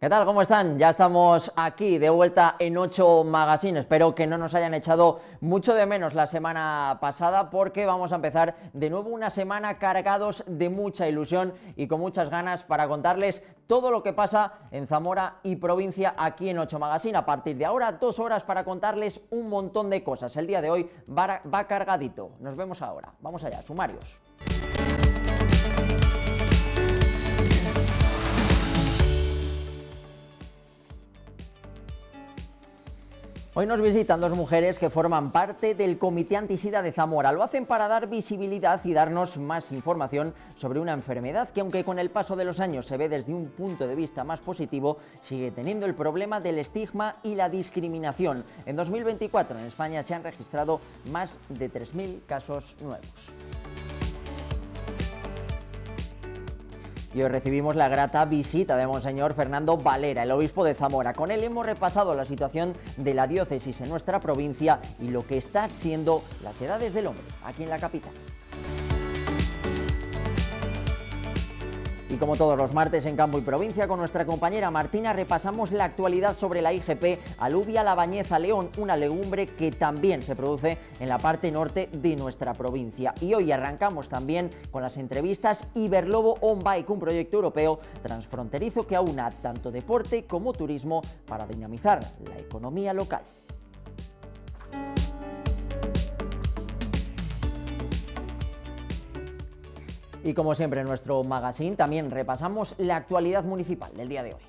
¿Qué tal? ¿Cómo están? Ya estamos aquí de vuelta en 8 Magazine. Espero que no nos hayan echado mucho de menos la semana pasada, porque vamos a empezar de nuevo una semana cargados de mucha ilusión y con muchas ganas para contarles todo lo que pasa en Zamora y provincia aquí en 8 Magazine. A partir de ahora, 2 horas para contarles un montón de cosas. El día de hoy va cargadito. Nos vemos ahora. Vamos allá, sumarios. Hoy nos visitan dos mujeres que forman parte del Comité Antisida de Zamora. Lo hacen para dar visibilidad y darnos más información sobre una enfermedad que, aunque con el paso de los años se ve desde un punto de vista más positivo, sigue teniendo el problema del estigma y la discriminación. En 2024 en España se han registrado más de 3.000 casos nuevos. Y hoy recibimos la grata visita de Monseñor Fernando Valera, el obispo de Zamora. Con él hemos repasado la situación de la diócesis en nuestra provincia y lo que está siendo las edades del hombre aquí en la capital. Y como todos los martes en Campo y Provincia, con nuestra compañera Martina repasamos la actualidad sobre la IGP Alubia Labañeza León, una legumbre que también se produce en la parte norte de nuestra provincia. Y hoy arrancamos también con las entrevistas Iberlobo On Bike, un proyecto europeo transfronterizo que aúna tanto deporte como turismo para dinamizar la economía local. Y como siempre en nuestro magazine también repasamos la actualidad municipal del día de hoy.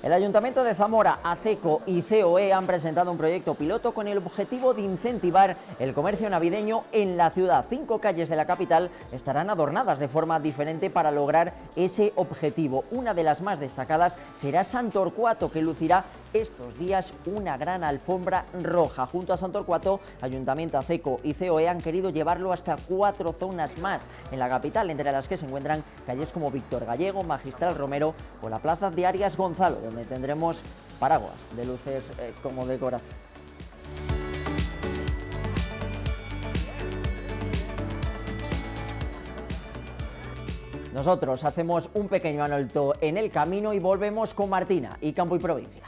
El Ayuntamiento de Zamora, ACECO y COE han presentado un proyecto piloto con el objetivo de incentivar el comercio navideño en la ciudad. 5 calles de la capital estarán adornadas de forma diferente para lograr ese objetivo. Una de las más destacadas será Sant Torquato, que lucirá estos días una gran alfombra roja. Junto a Sant Torquato, Ayuntamiento, ACECO y COE han querido llevarlo hasta 4 zonas más en la capital, entre las que se encuentran calles como Víctor Gallego, Magistral Romero o la plaza de Arias Gonzalo, donde tendremos paraguas de luces como decoración. Nosotros hacemos un pequeño alto en el camino y volvemos con Martina y Campo y Provincia.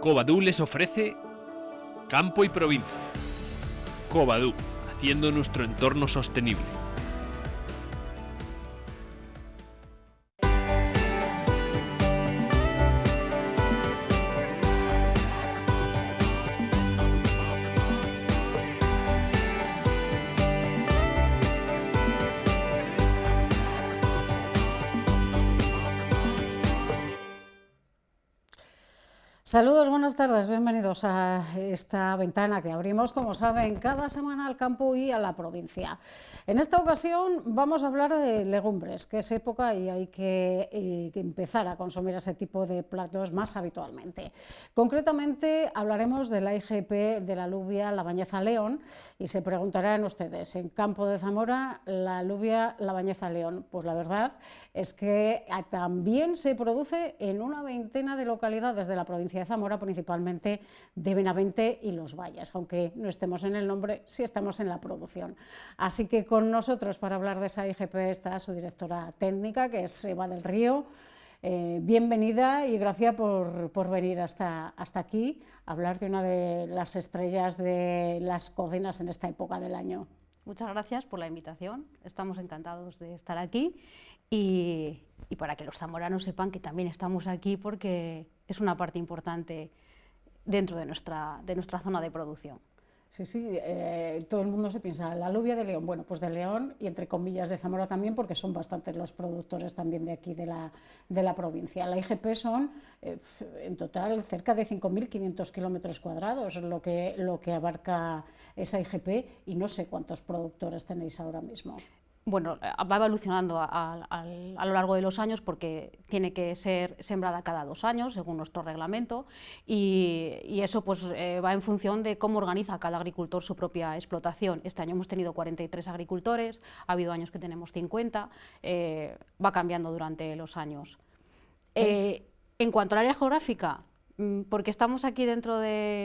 Covadú les ofrece Campo y Provincia. Covadú, haciendo nuestro entorno sostenible. Saludos, buenas tardes, bienvenidos a esta ventana que abrimos, como saben, cada semana al campo y a la provincia. En esta ocasión vamos a hablar de legumbres, que es época y hay que empezar a consumir ese tipo de platos más habitualmente. Concretamente hablaremos de la IGP de la alubia Labañeza León y se preguntarán ustedes, en Campo de Zamora, la alubia Labañeza León. Pues la verdad es que también se produce en una veintena de localidades de la provincia de Zamora, principalmente de Benavente y Los Valles, aunque no estemos en el nombre, sí estamos en la producción. Así que con nosotros para hablar de esa IGP está su directora técnica, que es Eva del Río. Bienvenida y gracias por venir hasta aquí a hablar de una de las estrellas de las cocinas en esta época del año. Muchas gracias por la invitación, estamos encantados de estar aquí y para que los zamoranos sepan que también estamos aquí porque es una parte importante dentro de nuestra zona de producción. Sí, todo el mundo se piensa, la alubia de León, bueno, pues de León y entre comillas de Zamora también, porque son bastantes los productores también de aquí de la provincia. La IGP son en total cerca de 5.500 kilómetros cuadrados lo que abarca esa IGP y no sé cuántos productores tenéis ahora mismo. Bueno, va evolucionando a lo largo de los años porque tiene que ser sembrada cada 2 años según nuestro reglamento y eso pues va en función de cómo organiza cada agricultor su propia explotación. Este año hemos tenido 43 agricultores, ha habido años que tenemos 50, va cambiando durante los años. En cuanto al área geográfica, ¿Por qué estamos aquí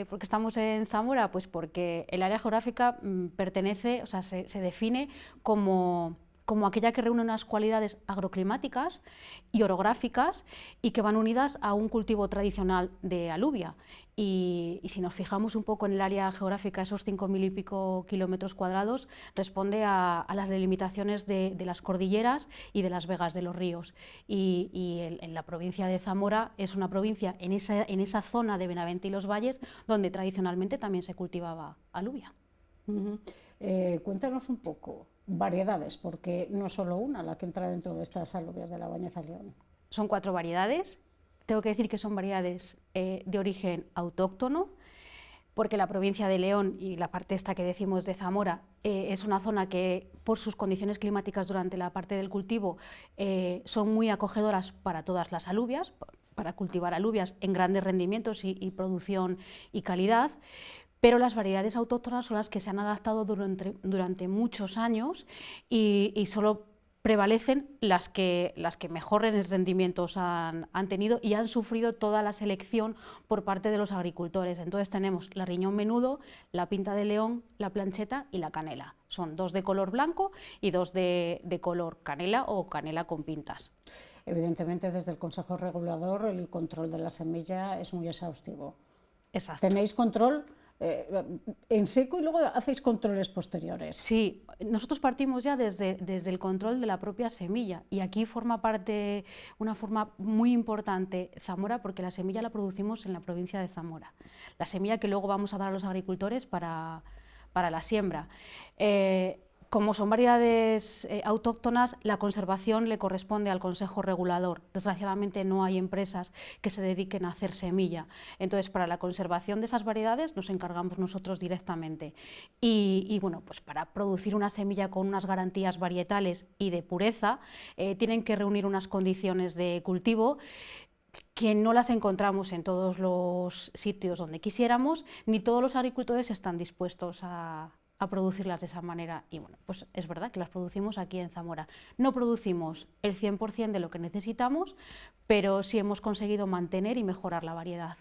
porque estamos en Zamora? Pues porque el área geográfica pertenece, o sea, se define como aquella que reúne unas cualidades agroclimáticas y orográficas y que van unidas a un cultivo tradicional de alubia. Y si nos fijamos un poco en el área geográfica, esos 5.000 y pico kilómetros cuadrados, responde a las delimitaciones de las cordilleras y de las vegas de los ríos. Y en la provincia de Zamora es una provincia en esa zona de Benavente y los Valles donde tradicionalmente también se cultivaba alubia. Cuéntanos un poco, variedades, porque no solo una la que entra dentro de estas alubias de la Bañeza León. Son 4 variedades. Tengo que decir que son variedades de origen autóctono, porque la provincia de León y la parte esta que decimos de Zamora es una zona que, por sus condiciones climáticas durante la parte del cultivo, son muy acogedoras para todas las alubias, para cultivar alubias en grandes rendimientos y producción y calidad. Pero las variedades autóctonas son las que se han adaptado durante muchos años y solo prevalecen las que mejores rendimientos han tenido y han sufrido toda la selección por parte de los agricultores. Entonces tenemos la riñón menudo, la pinta de león, la plancheta y la canela. Son 2 de color blanco y 2 de color canela o canela con pintas. Evidentemente, desde el Consejo Regulador el control de la semilla es muy exhaustivo. Exacto. ¿Tenéis control en seco y luego hacéis controles posteriores? Sí, nosotros partimos ya desde el control de la propia semilla y aquí forma parte, una forma muy importante, Zamora, porque la semilla la producimos en la provincia de Zamora. La semilla que luego vamos a dar a los agricultores para la siembra. Como son variedades autóctonas, la conservación le corresponde al Consejo Regulador. Desgraciadamente no hay empresas que se dediquen a hacer semilla. Entonces, para la conservación de esas variedades nos encargamos nosotros directamente. Y bueno, pues para producir una semilla con unas garantías varietales y de pureza, tienen que reunir unas condiciones de cultivo que no las encontramos en todos los sitios donde quisiéramos, ni todos los agricultores están dispuestos a producirlas de esa manera. Y bueno, pues es verdad que las producimos aquí en Zamora. No producimos el 100% de lo que necesitamos, pero sí hemos conseguido mantener y mejorar la variedad.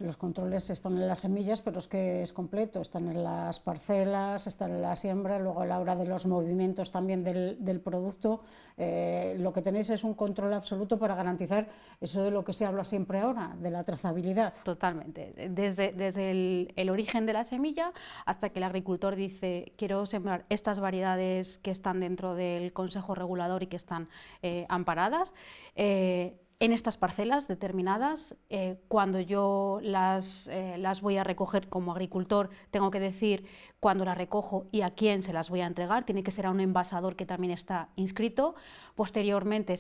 Los controles están en las semillas, pero es que es completo, están en las parcelas, están en la siembra, luego a la hora de los movimientos también del producto, lo que tenéis es un control absoluto para garantizar eso de lo que se habla siempre ahora, de la trazabilidad. Totalmente, desde el origen de la semilla hasta que el agricultor dice quiero sembrar estas variedades que están dentro del Consejo Regulador y que están amparadas. En estas parcelas determinadas, cuando yo las voy a recoger como agricultor, tengo que decir cuándo las recojo y a quién se las voy a entregar. Tiene que ser a un envasador que también está inscrito. Posteriormente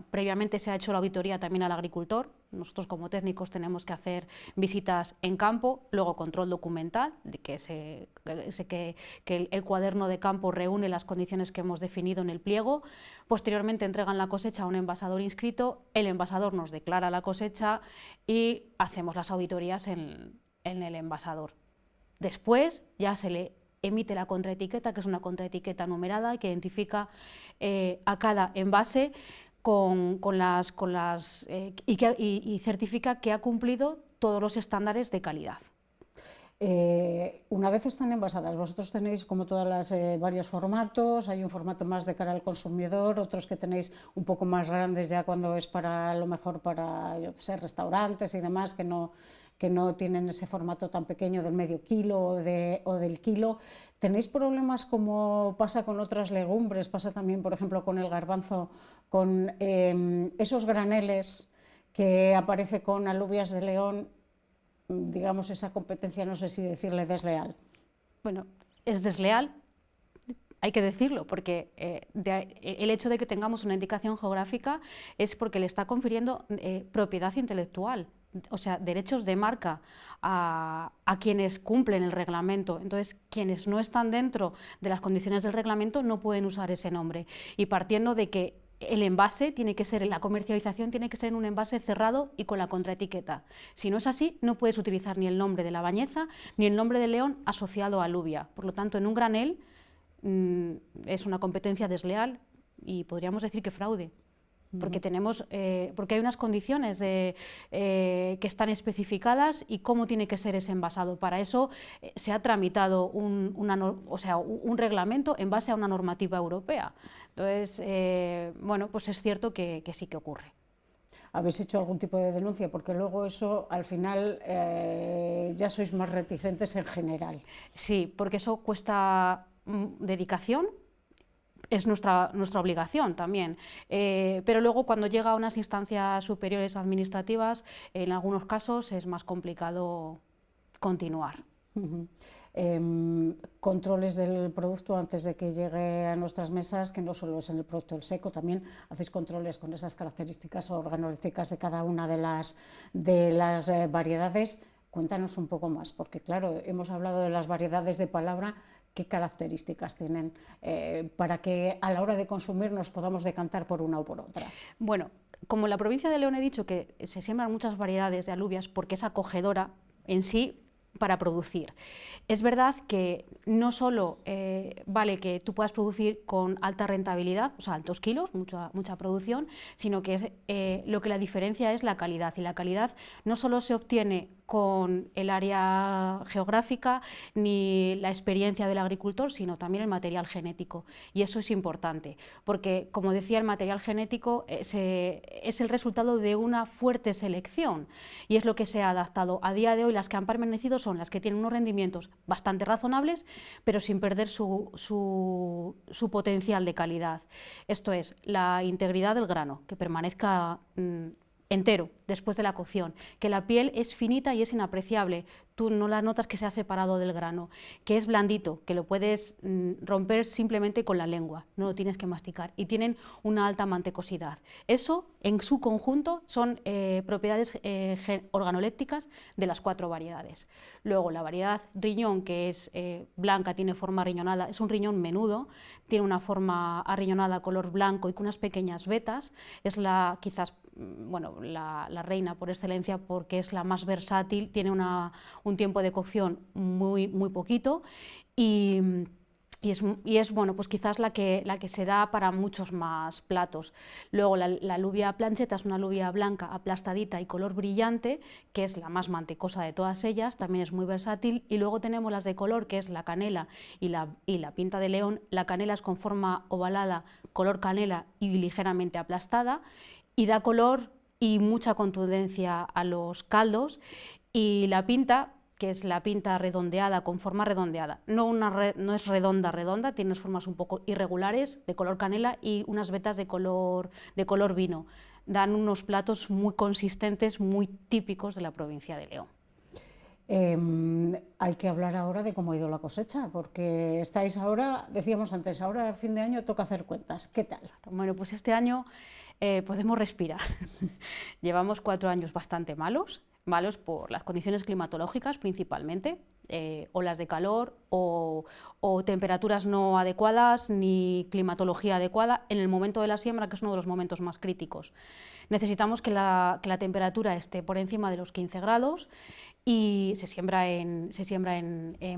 previamente se ha hecho la auditoría también al agricultor. Nosotros como técnicos tenemos que hacer visitas en campo, luego control documental, de que el cuaderno de campo reúne las condiciones que hemos definido en el pliego. Posteriormente entregan la cosecha a un envasador inscrito, el envasador nos declara la cosecha y hacemos las auditorías en el envasador. Después ya se le emite la contraetiqueta, que es una contraetiqueta numerada que identifica a cada envase y certifica que ha cumplido todos los estándares de calidad. Una vez están envasadas, vosotros tenéis como todas las varios formatos, hay un formato más de cara al consumidor, otros que tenéis un poco más grandes ya cuando es para, a lo mejor para, yo sé, restaurantes y demás que no tienen ese formato tan pequeño del medio kilo o del kilo. ¿Tenéis problemas como pasa con otras legumbres, pasa también por ejemplo con el garbanzo, con esos graneles que aparece con alubias de León? Digamos, esa competencia, no sé si decirle desleal. Bueno, es desleal, hay que decirlo, porque el hecho de que tengamos una indicación geográfica es porque le está confiriendo propiedad intelectual, o sea, derechos de marca a quienes cumplen el reglamento. Entonces, quienes no están dentro de las condiciones del reglamento no pueden usar ese nombre. Y partiendo de que el envase tiene que ser, la comercialización tiene que ser en un envase cerrado y con la contraetiqueta. Si no es así, no puedes utilizar ni el nombre de la Bañeza ni el nombre de León asociado a alubia. Por lo tanto, en un granel es una competencia desleal y podríamos decir que fraude. porque porque hay unas condiciones que están especificadas y cómo tiene que ser ese envasado. Para eso se ha tramitado un reglamento en base a una normativa europea. Entonces, bueno, pues es cierto que sí que ocurre. ¿Habéis hecho algún tipo de denuncia? Porque luego eso, al final, ya sois más reticentes en general. Sí, porque eso cuesta dedicación. Es nuestra obligación también, pero luego cuando llega a unas instancias superiores administrativas, en algunos casos es más complicado continuar. Controles del producto antes de que llegue a nuestras mesas, que no solo es en el producto del seco, también hacéis controles con esas características organolépticas de cada una de las variedades. Cuéntanos un poco más, porque claro, hemos hablado de las variedades de palabra. ¿Qué características tienen para que a la hora de consumir nos podamos decantar por una o por otra? Bueno, como la provincia de León he dicho que se siembran muchas variedades de alubias porque es acogedora en sí para producir. Es verdad que no solo vale que tú puedas producir con alta rentabilidad, o sea, altos kilos, mucha producción, sino que lo que la diferencia es la calidad, y la calidad no solo se obtiene con el área geográfica ni la experiencia del agricultor, sino también el material genético. Y eso es importante, porque, como decía, el material genético es el resultado de una fuerte selección, y es lo que se ha adaptado. A día de hoy, las que han permanecido son las que tienen unos rendimientos bastante razonables, pero sin perder su potencial de calidad. Esto es, la integridad del grano, que permanezca entero después de la cocción, que la piel es finita y es inapreciable, tú no la notas que se ha separado del grano, que es blandito, que lo puedes romper simplemente con la lengua, no lo tienes que masticar, y tienen una alta mantecosidad. Eso, en su conjunto, son propiedades organolépticas de las 4 variedades. Luego, la variedad riñón, que es blanca, tiene forma arriñonada, es un riñón menudo, tiene una forma arriñonada color blanco y con unas pequeñas vetas, es quizás la reina por excelencia porque es la más versátil, tiene un tiempo de cocción muy poquito y es bueno, pues quizás la que se da para muchos más platos. Luego la alubia plancheta es una alubia blanca aplastadita y color brillante, que es la más mantecosa de todas ellas, también es muy versátil. Y luego tenemos las de color, que es la canela y la pinta de León. La canela es con forma ovalada, color canela y ligeramente aplastada, y da color y mucha contundencia a los caldos. Y la pinta, que es la pinta redondeada, con forma redondeada, no es redonda, tiene unas formas un poco irregulares, de color canela y unas vetas de color vino. Dan unos platos muy consistentes, muy típicos de la provincia de León. Hay que hablar ahora de cómo ha ido la cosecha, porque estáis ahora, decíamos antes, ahora a fin de año toca hacer cuentas. ¿Qué tal? Bueno, pues este año podemos respirar. Llevamos 4 años bastante malos por las condiciones climatológicas principalmente, olas de calor o temperaturas no adecuadas ni climatología adecuada en el momento de la siembra, que es uno de los momentos más críticos. Necesitamos que la temperatura esté por encima de los 15 grados y se siembra en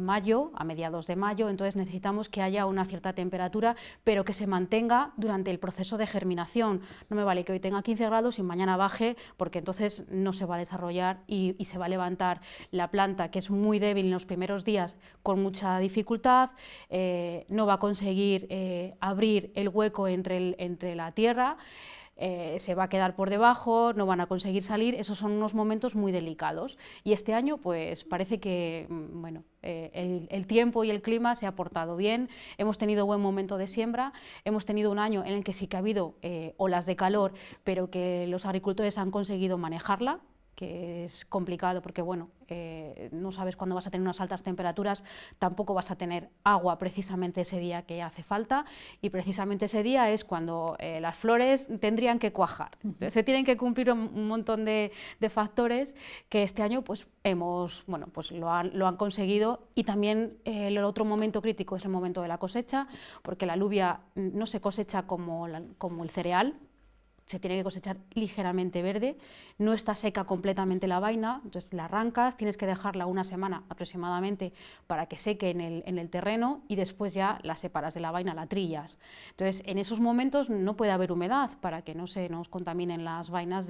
mayo, a mediados de mayo, entonces necesitamos que haya una cierta temperatura, pero que se mantenga durante el proceso de germinación. No me vale que hoy tenga 15 grados y mañana baje, porque entonces no se va a desarrollar y se va a levantar la planta, que es muy débil en los primeros días, con mucha dificultad, no va a conseguir abrir el hueco entre la tierra, se va a quedar por debajo, no van a conseguir salir. Esos son unos momentos muy delicados, y este año pues parece que bueno, el tiempo y el clima se ha portado bien, hemos tenido buen momento de siembra, hemos tenido un año en el que sí que ha habido olas de calor, pero que los agricultores han conseguido manejarla, que es complicado porque bueno, no sabes cuándo vas a tener unas altas temperaturas, tampoco vas a tener agua precisamente ese día que hace falta, y precisamente ese día es cuando las flores tendrían que cuajar. Entonces, se tienen que cumplir un montón de factores que este año pues lo han conseguido. Y también el otro momento crítico es el momento de la cosecha, porque la alubia no se cosecha como el cereal, se tiene que cosechar ligeramente verde, no está seca completamente la vaina, entonces la arrancas, tienes que dejarla una semana aproximadamente para que seque en el terreno y después ya la separas de la vaina, la trillas. Entonces en esos momentos no puede haber humedad para que no se nos contaminen las vainas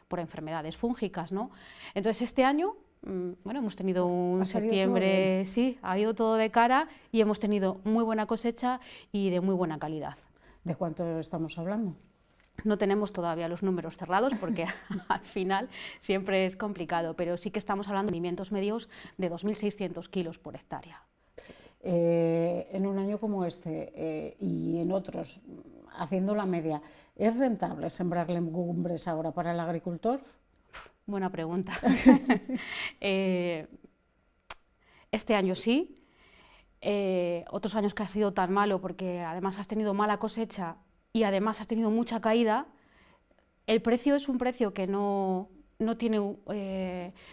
por enfermedades fúngicas, ¿no? Entonces este año, bueno, hemos tenido un septiembre, sí, ha ido todo de cara y hemos tenido muy buena cosecha y de muy buena calidad. ¿De cuánto estamos hablando? No tenemos todavía los números cerrados porque al final siempre es complicado, pero sí que estamos hablando de rendimientos medios de 2.600 kilos por hectárea. En un año como este y en otros, haciendo la media, ¿es rentable sembrar legumbres ahora para el agricultor? Buena pregunta. Este año sí. Otros años que ha sido tan malo porque además has tenido mala cosecha y además has tenido mucha caída, el precio es un precio que no tiene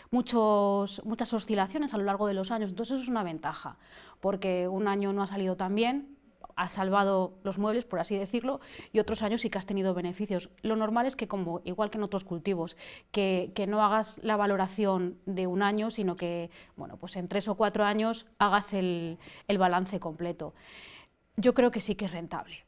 muchas oscilaciones a lo largo de los años, entonces eso es una ventaja, porque un año no ha salido tan bien, has salvado los muebles, por así decirlo, y otros años sí que has tenido beneficios. Lo normal es que, igual que en otros cultivos, que no hagas la valoración de un año, sino que bueno, pues en 3 o 4 años hagas el balance completo. Yo creo que sí que es rentable,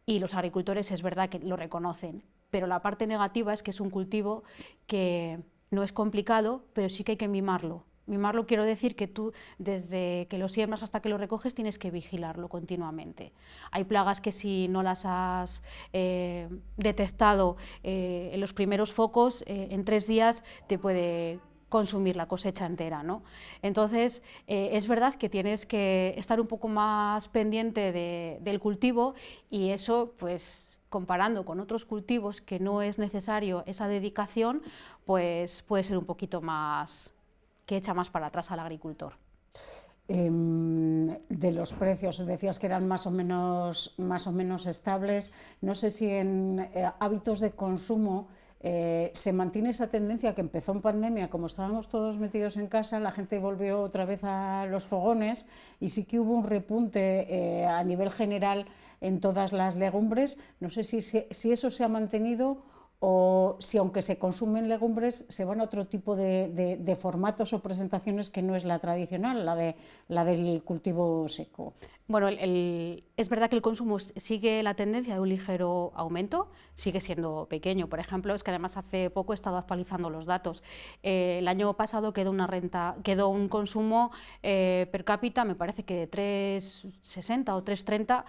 y los agricultores es verdad que lo reconocen, pero la parte negativa es que es un cultivo que no es complicado, pero sí que hay que mimarlo. Mimarlo quiero decir que tú, desde que lo siembras hasta que lo recoges, tienes que vigilarlo continuamente. Hay plagas que si no las has detectado en los primeros focos, en 3 días te puede consumir la cosecha entera, ¿no? Entonces, es verdad que tienes que estar un poco más pendiente del cultivo y eso, pues, comparando con otros cultivos que no es necesario esa dedicación, pues puede ser un poquito más, que echa más para atrás al agricultor. De los precios, decías que eran más o menos estables, no sé si en hábitos de consumo se mantiene esa tendencia que empezó en pandemia, como estábamos todos metidos en casa, la gente volvió otra vez a los fogones y sí que hubo un repunte a nivel general en todas las legumbres. No sé si eso se ha mantenido o si, aunque se consumen legumbres, se van a otro tipo de formatos o presentaciones que no es la tradicional, la del cultivo seco. Bueno, es verdad que el consumo sigue la tendencia de un ligero aumento, sigue siendo pequeño. Por ejemplo, es que además hace poco he estado actualizando los datos. El año pasado quedó un consumo per cápita, me parece que de 3,60 o 3,30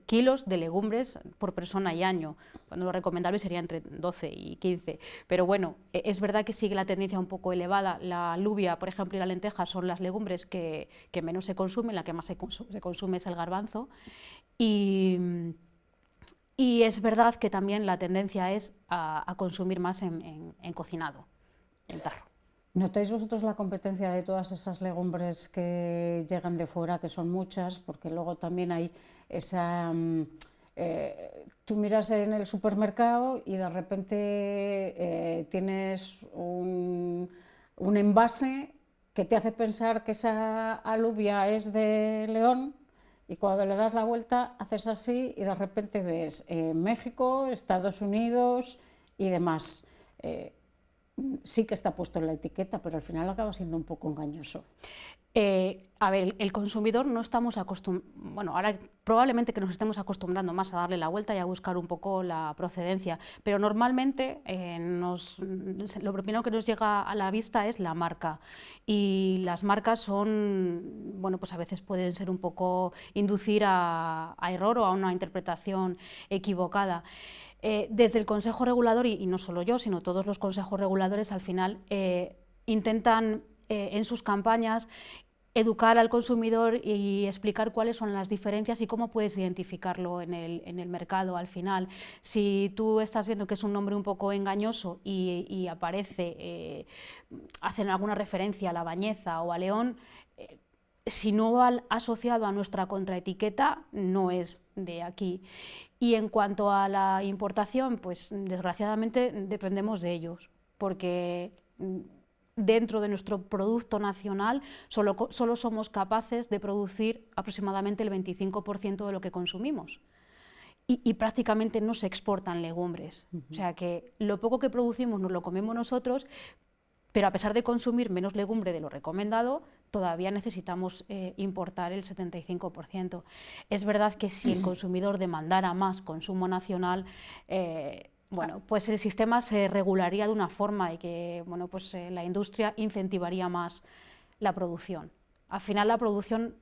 kilos de legumbres por persona y año, cuando lo recomendable sería entre 12 y 15. Pero bueno, es verdad que sigue la tendencia un poco elevada. La alubia, por ejemplo, y la lenteja son las legumbres que menos se consumen, la que más se consume es el garbanzo. Y es verdad que también la tendencia es a consumir más en cocinado, en tarro. ¿Notáis vosotros la competencia de todas esas legumbres que llegan de fuera, que son muchas, porque luego también hay esa... tú miras en el supermercado y de repente tienes un envase que te hace pensar que esa alubia es de León y cuando le das la vuelta haces así y de repente ves México, Estados Unidos y demás. Sí que está puesto en la etiqueta, pero al final acaba siendo un poco engañoso. A ver, el consumidor no estamos acostumbrados, bueno, ahora probablemente que nos estemos acostumbrando más a darle la vuelta y a buscar un poco la procedencia, pero normalmente lo primero que nos llega a la vista es la marca, y las marcas son, bueno, pues a veces pueden ser un poco inducir a error o a una interpretación equivocada. Desde el Consejo Regulador, y no solo yo, sino todos los consejos reguladores, al final intentan en sus campañas educar al consumidor y explicar cuáles son las diferencias y cómo puedes identificarlo en el mercado al final. Si tú estás viendo que es un nombre un poco engañoso y aparece, hacen alguna referencia a La Bañeza o a León, si no va asociado a nuestra contraetiqueta, no es de aquí. Y en cuanto a la importación, pues desgraciadamente dependemos de ellos, porque dentro de nuestro producto nacional solo somos capaces de producir aproximadamente el 25% de lo que consumimos. y prácticamente no se exportan legumbres. O sea que lo poco que producimos nos lo comemos nosotros, pero a pesar de consumir menos legumbre de lo recomendado, todavía necesitamos importar el 75%. Es verdad que si el consumidor demandara más consumo nacional, bueno, pues el sistema se regularía de una forma de que, bueno, pues la industria incentivaría más la producción. Al final la producción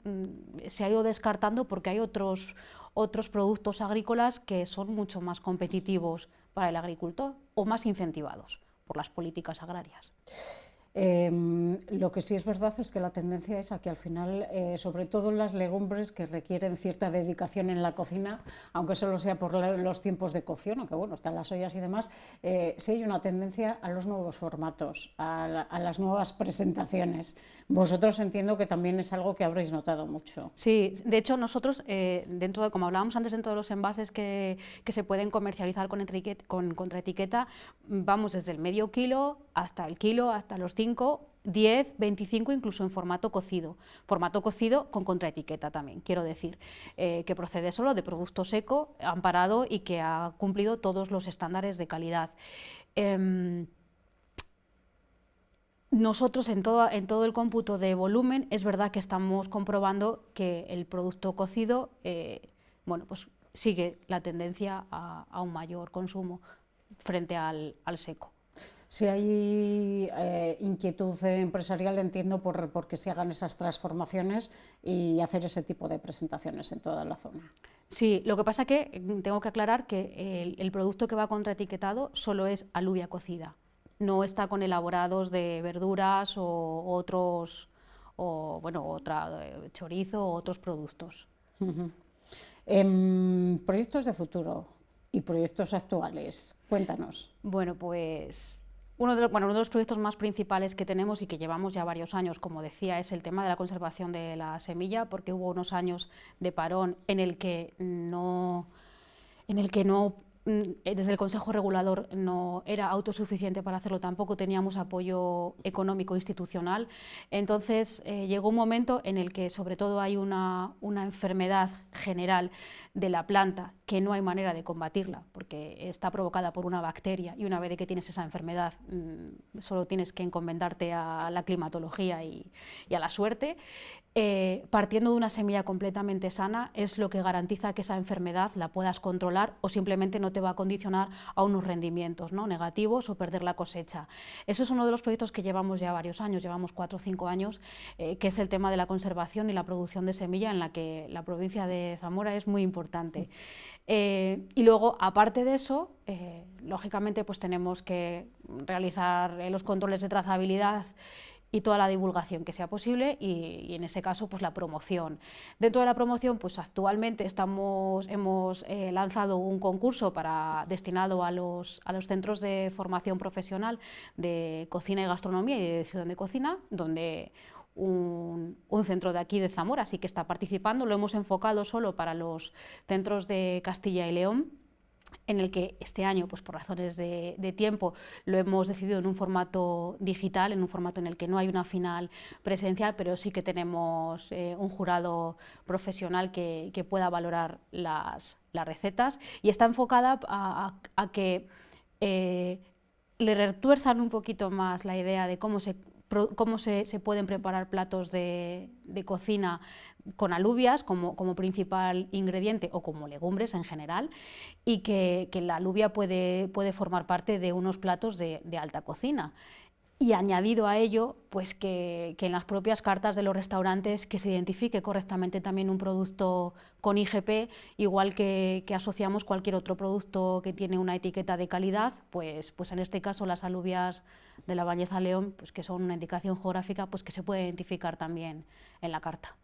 se ha ido descartando porque hay otros productos agrícolas que son mucho más competitivos para el agricultor o más incentivados por las políticas agrarias. Lo que sí es verdad es que la tendencia es a que al final, sobre todo las legumbres que requieren cierta dedicación en la cocina, aunque solo sea por los tiempos de cocción, aunque bueno, están las ollas y demás, sí hay una tendencia a los nuevos formatos, a las nuevas presentaciones. Vosotros entiendo que también es algo que habréis notado mucho. Sí, de hecho nosotros, dentro de, como hablábamos antes, dentro de los envases que se pueden comercializar con contraetiqueta, vamos desde el medio kilo, hasta los 5, 10, 25, incluso en formato cocido con contraetiqueta también, quiero decir, que procede solo de producto seco, amparado y que ha cumplido todos los estándares de calidad. Nosotros en todo el cómputo de volumen es verdad que estamos comprobando que el producto cocido bueno, pues sigue la tendencia a un mayor consumo frente al seco. Si hay inquietud empresarial, entiendo, por que se hagan esas transformaciones y hacer ese tipo de presentaciones en toda la zona. Sí, lo que pasa que tengo que aclarar que el producto que va contraetiquetado solo es alubia cocida. No está con elaborados de verduras o otros, chorizo o otros productos. Proyectos de futuro y proyectos actuales, cuéntanos. Bueno, pues uno de los proyectos más principales que tenemos y que llevamos ya varios años, como decía, es el tema de la conservación de la semilla, porque hubo unos años de parón en el que no desde el Consejo Regulador no era autosuficiente para hacerlo, tampoco teníamos apoyo económico institucional. Entonces llegó un momento en el que sobre todo hay una enfermedad general de la planta que no hay manera de combatirla porque está provocada por una bacteria, y una vez que tienes esa enfermedad solo tienes que encomendarte a la climatología y a la suerte. Partiendo de una semilla completamente sana es lo que garantiza que esa enfermedad la puedas controlar o simplemente no te va a condicionar a unos rendimientos, ¿no?, negativos o perder la cosecha. Eso es uno de los proyectos que llevamos ya varios años, llevamos 4 o 5 años, que es el tema de la conservación y la producción de semilla, en la que la provincia de Zamora es muy importante. Y luego, aparte de eso, lógicamente pues tenemos que realizar los controles de trazabilidad y toda la divulgación que sea posible y en ese caso pues la promoción. Dentro de la promoción pues actualmente hemos lanzado un concurso destinado a los centros de formación profesional de cocina y gastronomía y de dirección de cocina, donde un centro de aquí de Zamora sí que está participando. Lo hemos enfocado solo para los centros de Castilla y León, en el que este año, pues por razones de tiempo, lo hemos decidido en un formato digital, en un formato en el que no hay una final presencial, pero sí que tenemos un jurado profesional que pueda valorar las recetas, y está enfocada a que le retuerzan un poquito más la idea de cómo se pueden preparar platos de cocina con alubias como principal ingrediente o como legumbres en general, y que la alubia puede formar parte de unos platos de alta cocina. Y añadido a ello, pues que en las propias cartas de los restaurantes que se identifique correctamente también un producto con IGP, igual que asociamos cualquier otro producto que tiene una etiqueta de calidad, pues en este caso las alubias de la Bañeza León, pues que son una indicación geográfica, pues que se puede identificar también en la carta.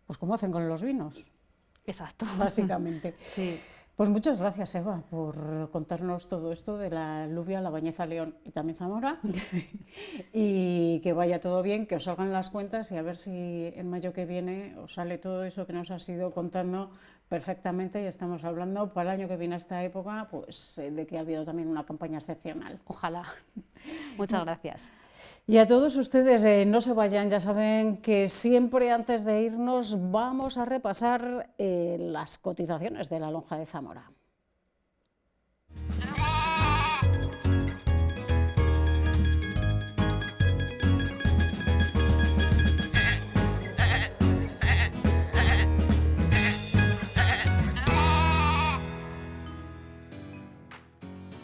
Pues como hacen con los vinos. Exacto. Básicamente. Sí. Pues muchas gracias, Eva, por contarnos todo esto de la alubia, la Bañeza León y también Zamora. Y que vaya todo bien, que os salgan las cuentas y a ver si en mayo que viene os sale todo eso que nos has ido contando perfectamente. Y estamos hablando para el año que viene a esta época, pues de que ha habido también una campaña excepcional. Ojalá. Muchas gracias. Y a todos ustedes, no se vayan, ya saben que siempre antes de irnos vamos a repasar las cotizaciones de la lonja de Zamora.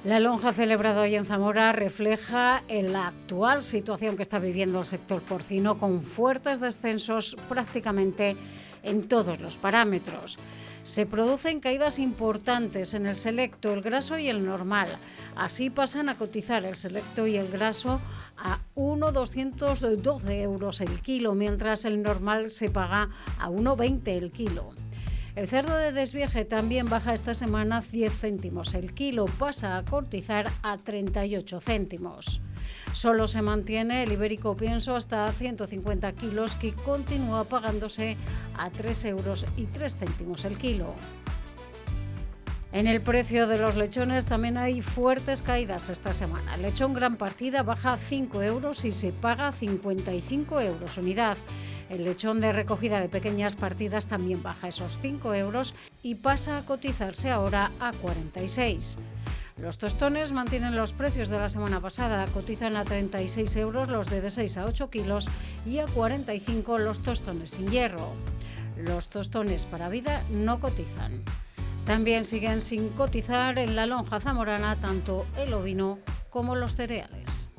La lonja celebrada hoy en Zamora refleja la actual situación que está viviendo el sector porcino, con fuertes descensos prácticamente en todos los parámetros. Se producen caídas importantes en el selecto, el graso y el normal. Así pasan a cotizar el selecto y el graso a 1,212 euros el kilo, mientras el normal se paga a 1,20 el kilo. El cerdo de desvieje también baja esta semana 10 céntimos el kilo, pasa a cotizar a 38 céntimos. Solo se mantiene el ibérico pienso hasta 150 kilos, que continúa pagándose a 3,03 euros el kilo. En el precio de los lechones también hay fuertes caídas esta semana. El lechón gran partida baja 5 euros y se paga 55 euros unidad. El lechón de recogida de pequeñas partidas también baja esos 5 euros y pasa a cotizarse ahora a 46. Los tostones mantienen los precios de la semana pasada, cotizan a 36 euros los de 6 a 8 kilos y a 45 los tostones sin hierro. Los tostones para vida no cotizan. También siguen sin cotizar en la lonja zamorana tanto el ovino como los cereales.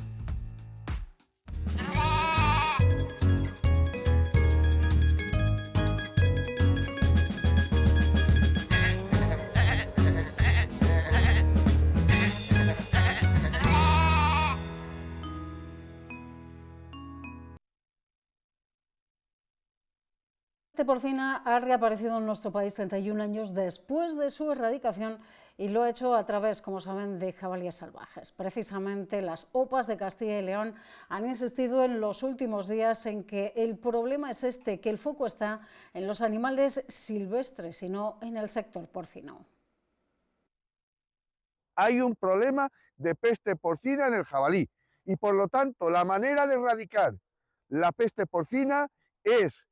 La peste porcina ha reaparecido en nuestro país 31 años después de su erradicación y lo ha hecho a través, como saben, de jabalíes salvajes. Precisamente las OPAs de Castilla y León han insistido en los últimos días en que el problema es que el foco está en los animales silvestres y no en el sector porcino. Hay un problema de peste porcina en el jabalí y, por lo tanto, la manera de erradicar la peste porcina es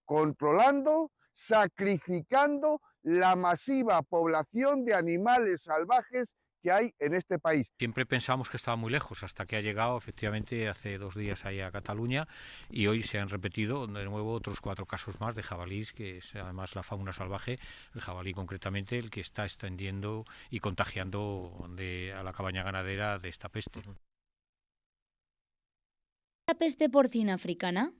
controlando, sacrificando la masiva población de animales salvajes que hay en este país. Siempre pensamos que estaba muy lejos, hasta que ha llegado efectivamente hace 2 días ahí a Cataluña, y hoy se han repetido de nuevo otros 4 casos más de jabalís, que es además la fauna salvaje, el jabalí concretamente, el que está extendiendo y contagiando a la cabaña ganadera de esta peste. ¿La peste porcina africana?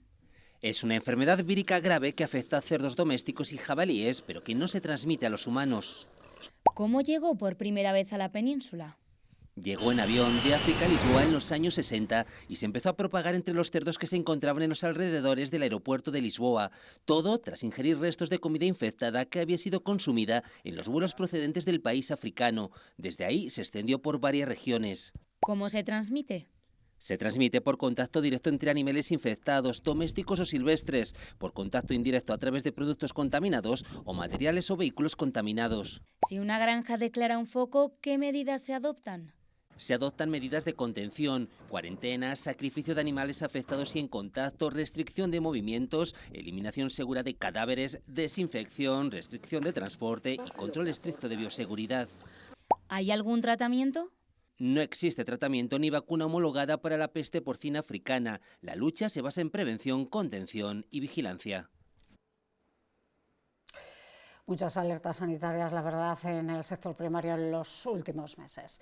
Es una enfermedad vírica grave que afecta a cerdos domésticos y jabalíes, pero que no se transmite a los humanos. ¿Cómo llegó por primera vez a la península? Llegó en avión de África a Lisboa en los años 60 y se empezó a propagar entre los cerdos que se encontraban en los alrededores del aeropuerto de Lisboa. Todo tras ingerir restos de comida infectada que había sido consumida en los vuelos procedentes del país africano. Desde ahí se extendió por varias regiones. ¿Cómo se transmite? Se transmite por contacto directo entre animales infectados, domésticos o silvestres, por contacto indirecto a través de productos contaminados o materiales o vehículos contaminados. Si una granja declara un foco, ¿qué medidas se adoptan? Se adoptan medidas de contención, cuarentenas, sacrificio de animales afectados y en contacto, restricción de movimientos, eliminación segura de cadáveres, desinfección, restricción de transporte y control estricto de bioseguridad. ¿Hay algún tratamiento? No existe tratamiento ni vacuna homologada para la peste porcina africana. La lucha se basa en prevención, contención y vigilancia. Muchas alertas sanitarias, la verdad, en el sector primario en los últimos meses.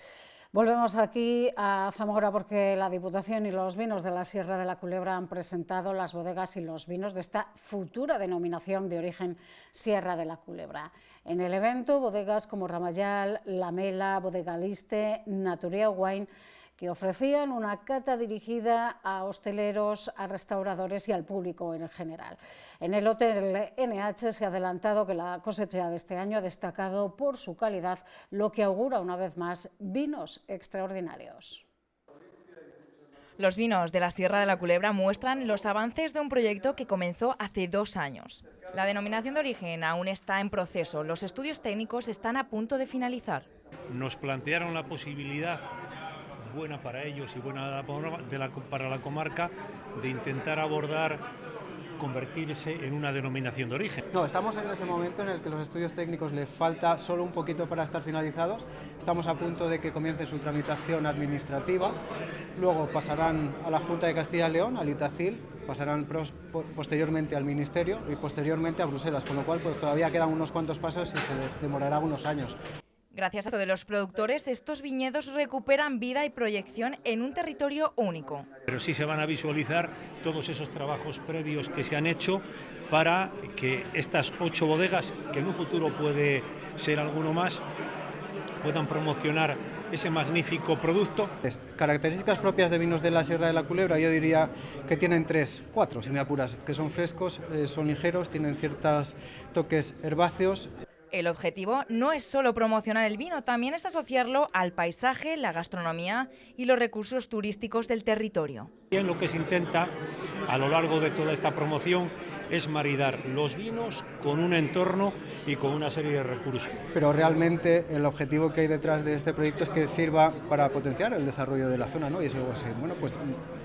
Volvemos aquí a Zamora porque la Diputación y los vinos de la Sierra de la Culebra han presentado las bodegas y los vinos de esta futura denominación de origen Sierra de la Culebra. En el evento, bodegas como Ramayal, La Mela, Bodega Liste, Naturea Wine, que ofrecían una cata dirigida a hosteleros, a restauradores y al público en general. En el Hotel NH se ha adelantado que la cosecha de este año ha destacado por su calidad, lo que augura una vez más vinos extraordinarios. Los vinos de la Sierra de la Culebra muestran los avances de un proyecto que comenzó hace 2 años. La denominación de origen aún está en proceso, los estudios técnicos están a punto de finalizar. Nos plantearon la posibilidad, buena para ellos y buena para la comarca, de intentar abordar convertirse en una denominación de origen. No, estamos en ese momento en el que los estudios técnicos le falta solo un poquito para estar finalizados. Estamos a punto de que comience su tramitación administrativa, luego pasarán a la Junta de Castilla y León, al Itacil, pasarán posteriormente al Ministerio y posteriormente a Bruselas, con lo cual pues todavía quedan unos cuantos pasos y se demorará unos años. Gracias a esto de los productores, estos viñedos recuperan vida y proyección en un territorio único. Pero sí se van a visualizar todos esos trabajos previos que se han hecho para que estas 8 bodegas, que en un futuro puede ser alguno más, puedan promocionar ese magnífico producto. Características propias de vinos de la Sierra de la Culebra, yo diría que tienen 4, si me apuras, que son frescos, son ligeros, tienen ciertos toques herbáceos. El objetivo no es solo promocionar el vino, también es asociarlo al paisaje, la gastronomía y los recursos turísticos del territorio. Y lo que se intenta a lo largo de toda esta promoción es maridar los vinos con un entorno y con una serie de recursos. Pero realmente el objetivo que hay detrás de este proyecto es que sirva para potenciar el desarrollo de la zona, ¿no? Y eso, bueno, pues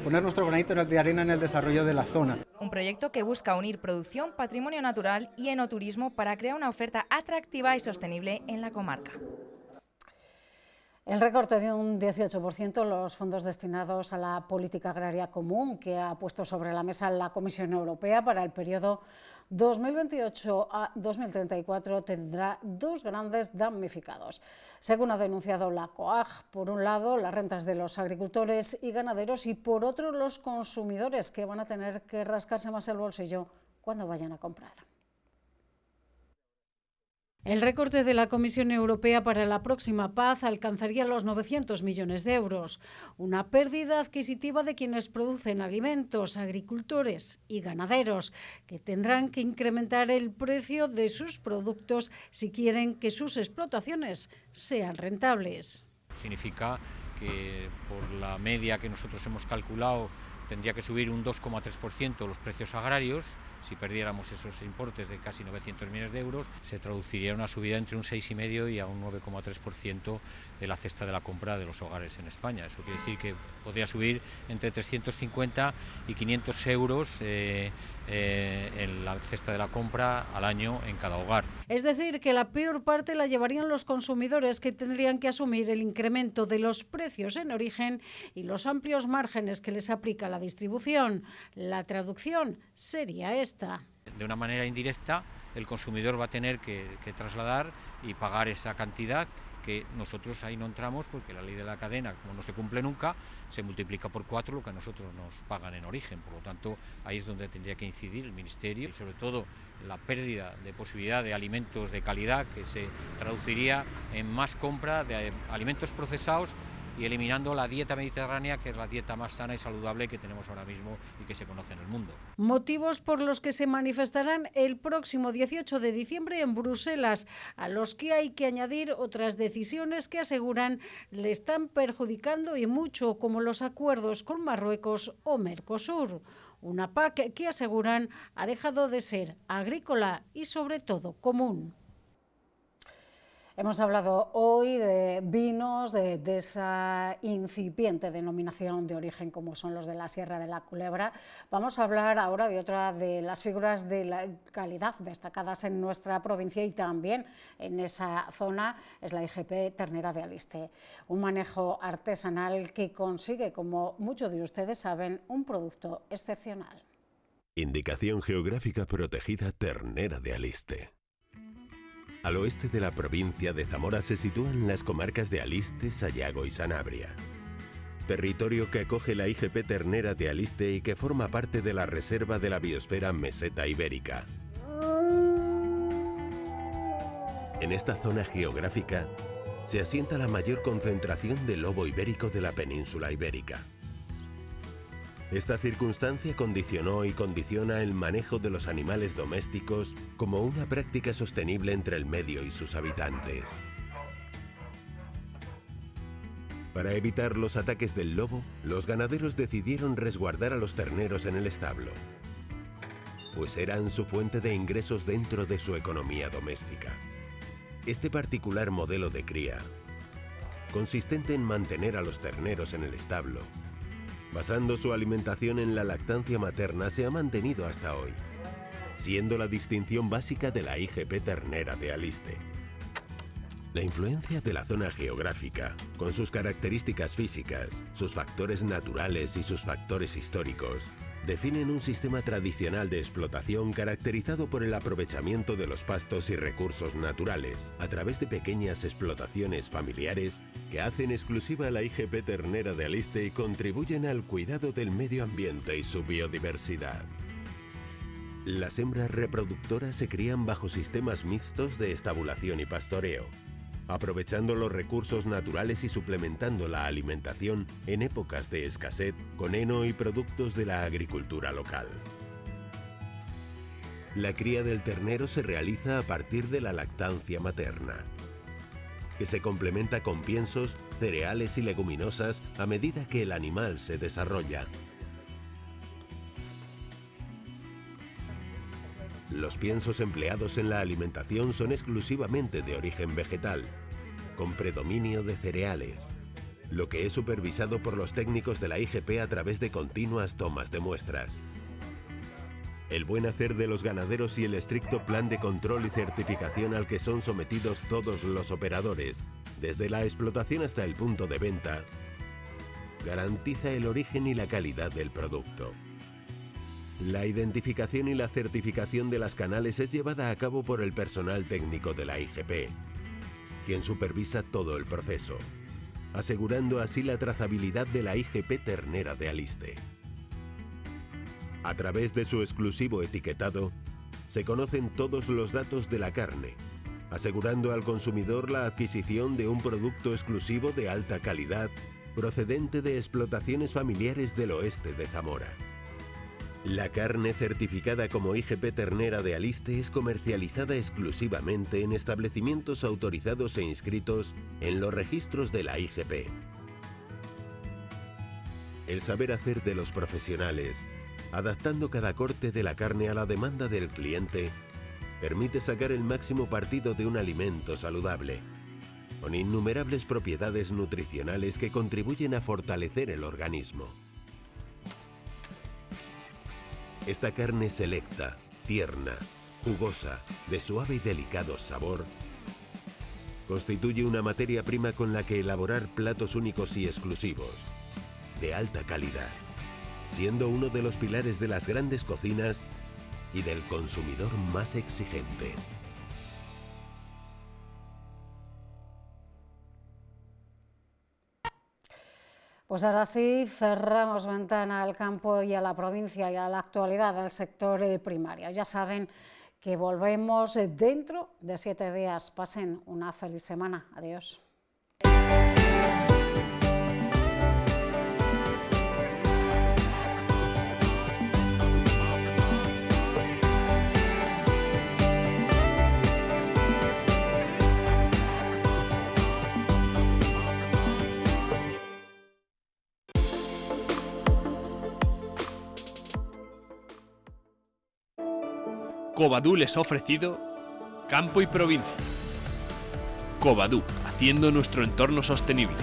poner nuestro granito de arena en el desarrollo de la zona. Un proyecto que busca unir producción, patrimonio natural y enoturismo para crear una oferta atractiva y sostenible en la comarca. El recorte de un 18% en los fondos destinados a la política agraria común que ha puesto sobre la mesa la Comisión Europea para el periodo 2028 a 2034 tendrá 2 grandes damnificados. Según ha denunciado la COAG, por un lado las rentas de los agricultores y ganaderos y por otro los consumidores, que van a tener que rascarse más el bolsillo cuando vayan a comprar. El recorte de la Comisión Europea para la próxima PAC alcanzaría los 900 millones de euros, una pérdida adquisitiva de quienes producen alimentos, agricultores y ganaderos, que tendrán que incrementar el precio de sus productos si quieren que sus explotaciones sean rentables. Significa que por la media que nosotros hemos calculado tendría que subir un 2,3% los precios agrarios. Si perdiéramos esos importes de casi 900 millones de euros, se traduciría en una subida entre un 6,5% y a un 9,3% de la cesta de la compra de los hogares en España. Eso quiere decir que podría subir entre 350 y 500 euros en la cesta de la compra al año en cada hogar. Es decir, que la peor parte la llevarían los consumidores, que tendrían que asumir el incremento de los precios en origen y los amplios márgenes que les aplica la distribución. La traducción sería esta. De una manera indirecta, el consumidor va a tener que trasladar y pagar esa cantidad, que nosotros ahí no entramos porque la ley de la cadena, como no se cumple nunca, se multiplica por 4 lo que a nosotros nos pagan en origen. Por lo tanto, ahí es donde tendría que incidir el Ministerio y sobre todo la pérdida de posibilidad de alimentos de calidad, que se traduciría en más compra de alimentos procesados y eliminando la dieta mediterránea, que es la dieta más sana y saludable que tenemos ahora mismo y que se conoce en el mundo. Motivos por los que se manifestarán el próximo 18 de diciembre en Bruselas, a los que hay que añadir otras decisiones que aseguran le están perjudicando y mucho, como los acuerdos con Marruecos o Mercosur. Una PAC que aseguran ha dejado de ser agrícola y sobre todo común. Hemos hablado hoy de vinos, de esa incipiente denominación de origen como son los de la Sierra de la Culebra. Vamos a hablar ahora de otra de las figuras de la calidad destacadas en nuestra provincia y también en esa zona, es la IGP Ternera de Aliste. Un manejo artesanal que consigue, como muchos de ustedes saben, un producto excepcional. Indicación geográfica protegida Ternera de Aliste. Al oeste de la provincia de Zamora se sitúan las comarcas de Aliste, Sayago y Sanabria. Territorio que acoge la IGP Ternera de Aliste y que forma parte de la Reserva de la Biosfera Meseta Ibérica. En esta zona geográfica se asienta la mayor concentración de lobo ibérico de la península ibérica. Esta circunstancia condicionó y condiciona el manejo de los animales domésticos como una práctica sostenible entre el medio y sus habitantes. Para evitar los ataques del lobo, los ganaderos decidieron resguardar a los terneros en el establo, pues eran su fuente de ingresos dentro de su economía doméstica. Este particular modelo de cría, consistente en mantener a los terneros en el establo, basando su alimentación en la lactancia materna, se ha mantenido hasta hoy. siendo la distinción básica de la IGP ternera de Aliste. La influencia de la zona geográfica, con sus características físicas, sus factores naturales y sus factores históricos, definen un sistema tradicional de explotación caracterizado por el aprovechamiento de los pastos y recursos naturales, a través de pequeñas explotaciones familiares que hacen exclusiva a la IGP ternera de Aliste y contribuyen al cuidado del medio ambiente y su biodiversidad. Las hembras reproductoras se crían bajo sistemas mixtos de estabulación y pastoreo, aprovechando los recursos naturales y suplementando la alimentación en épocas de escasez con heno y productos de la agricultura local. La cría del ternero se realiza a partir de la lactancia materna, que se complementa con piensos, cereales y leguminosas a medida que el animal se desarrolla. Los piensos empleados en la alimentación son exclusivamente de origen vegetal, con predominio de cereales, lo que es supervisado por los técnicos de la IGP a través de continuas tomas de muestras. El buen hacer de los ganaderos y el estricto plan de control y certificación al que son sometidos todos los operadores, desde la explotación hasta el punto de venta, garantiza el origen y la calidad del producto. La identificación y la certificación de las canales es llevada a cabo por el personal técnico de la IGP, quien supervisa todo el proceso, asegurando así la trazabilidad de la IGP ternera de Aliste. A través de su exclusivo etiquetado, se conocen todos los datos de la carne, asegurando al consumidor la adquisición de un producto exclusivo de alta calidad procedente de explotaciones familiares del oeste de Zamora. La carne certificada como IGP ternera de Aliste es comercializada exclusivamente en establecimientos autorizados e inscritos en los registros de la IGP. El saber hacer de los profesionales, adaptando cada corte de la carne a la demanda del cliente, permite sacar el máximo partido de un alimento saludable, con innumerables propiedades nutricionales que contribuyen a fortalecer el organismo. Esta carne selecta, tierna, jugosa, de suave y delicado sabor, constituye una materia prima con la que elaborar platos únicos y exclusivos, de alta calidad, siendo uno de los pilares de las grandes cocinas y del consumidor más exigente. Pues ahora sí, cerramos ventana al campo y a la provincia y a la actualidad del sector primario. Ya saben que volvemos dentro de 7 días. Pasen una feliz semana. Adiós. Covadú les ha ofrecido Campo y Provincia. Covadú, haciendo nuestro entorno sostenible.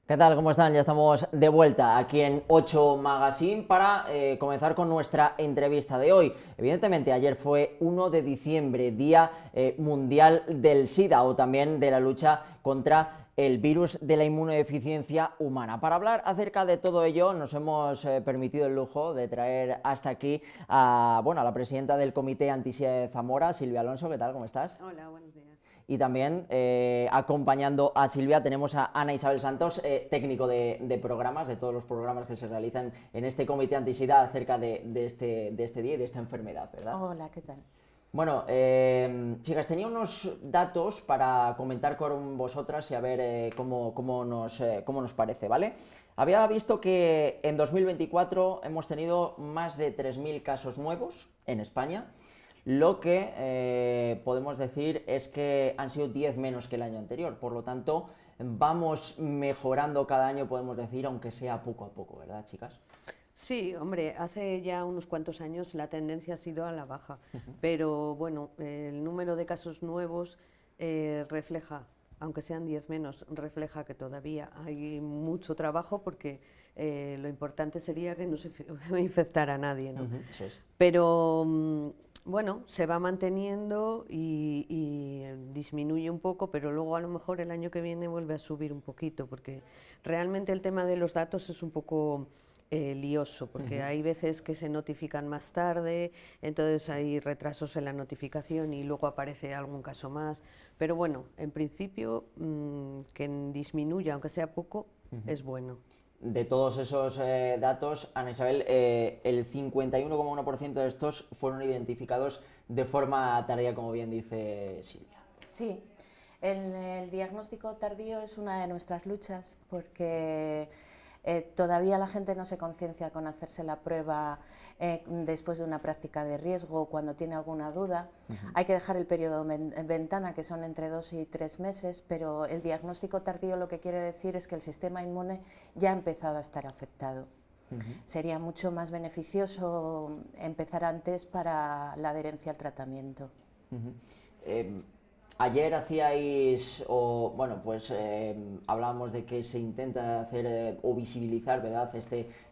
¿Qué tal? ¿Cómo están? Ya estamos de vuelta aquí en 8 Magazine para comenzar con nuestra entrevista de hoy. Evidentemente, ayer fue 1 de diciembre, Día Mundial del SIDA, o también de la lucha contra el virus de la inmunodeficiencia humana. Para hablar acerca de todo ello, nos hemos permitido el lujo de traer hasta aquí a la presidenta del Comité Anti-SIDA de Zamora, Silvia Alonso. ¿Qué tal? ¿Cómo estás? Hola, buenos días. Y también acompañando a Silvia tenemos a Ana Isabel Santos, técnico de programas, de todos los programas que se realizan en este Comité Anti-SIDA acerca de este día y de esta enfermedad, ¿verdad? Hola, ¿qué tal? Bueno, chicas, tenía unos datos para comentar con vosotras y a ver cómo nos parece, ¿vale? Había visto que en 2024 hemos tenido más de 3.000 casos nuevos en España. Lo que podemos decir es que han sido 10 menos que el año anterior, por lo tanto vamos mejorando cada año, podemos decir, aunque sea poco a poco, ¿verdad, chicas? Sí, hombre, hace ya unos cuantos años la tendencia ha sido a la baja, pero bueno, el número de casos nuevos refleja, aunque sean 10 menos, refleja que todavía hay mucho trabajo porque lo importante sería que no se infectara a nadie, ¿no? Eso es. Pero bueno, se va manteniendo y disminuye un poco, pero luego a lo mejor el año que viene vuelve a subir un poquito, porque realmente el tema de los datos es un poco lioso, porque hay veces que se notifican más tarde, entonces hay retrasos en la notificación y luego aparece algún caso más, pero bueno, en principio que disminuya, aunque sea poco, es bueno. De todos esos datos, Ana Isabel, el 51,1% de estos fueron identificados de forma tardía, como bien dice Silvia. Sí, el diagnóstico tardío es una de nuestras luchas porque todavía la gente no se conciencia con hacerse la prueba después de una práctica de riesgo, cuando tiene alguna duda. Hay que dejar el periodo ventana, que son entre 2 y 3 meses, pero el diagnóstico tardío lo que quiere decir es que el sistema inmune ya ha empezado a estar afectado. Sería mucho más beneficioso empezar antes para la adherencia al tratamiento. Ayer hacíais, o bueno, pues hablábamos de que se intenta hacer o visibilizar, ¿verdad?,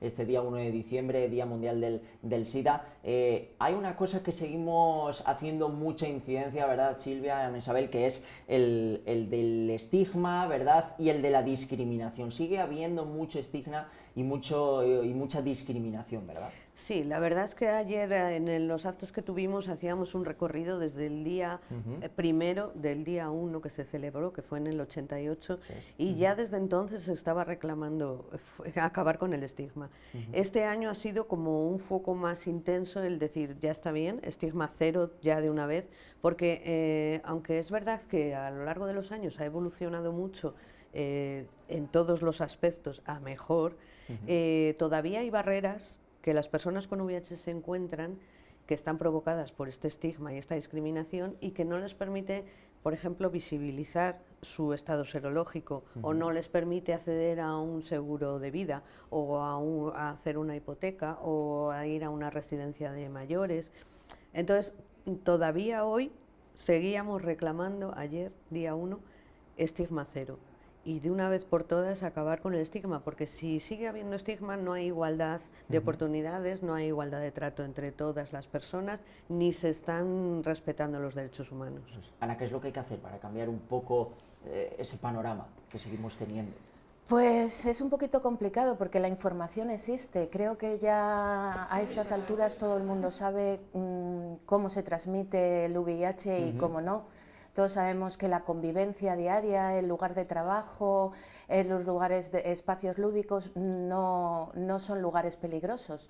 este día 1 de diciembre, Día Mundial del SIDA. Hay una cosa que seguimos haciendo mucha incidencia, ¿verdad, Silvia, Ana Isabel?, que es el del estigma, ¿verdad?, y el de la discriminación. Sigue habiendo mucho estigma y mucha discriminación, ¿verdad? Sí, la verdad es que ayer en los actos que tuvimos hacíamos un recorrido desde el día primero del día 1 que se celebró, que fue en el 88, y ya desde entonces se estaba reclamando acabar con el estigma. Este año ha sido como un foco más intenso el decir, ya está bien, estigma cero ya de una vez, porque aunque es verdad que a lo largo de los años ha evolucionado mucho en todos los aspectos a mejor, todavía hay barreras que las personas con VIH se encuentran, que están provocadas por este estigma y esta discriminación y que no les permite, por ejemplo, visibilizar su estado serológico o no les permite acceder a un seguro de vida o a hacer una hipoteca o a ir a una residencia de mayores. Entonces, todavía hoy seguíamos reclamando, ayer, día 1, estigma cero. Y de una vez por todas acabar con el estigma, porque si sigue habiendo estigma no hay igualdad de oportunidades, no hay igualdad de trato entre todas las personas, ni se están respetando los derechos humanos. Ana, ¿qué es lo que hay que hacer para cambiar un poco ese panorama que seguimos teniendo? Pues es un poquito complicado porque la información existe. Creo que ya a estas alturas todo el mundo sabe cómo se transmite el VIH y cómo no. Todos sabemos que la convivencia diaria, el lugar de trabajo, los lugares de espacios lúdicos no son lugares peligrosos,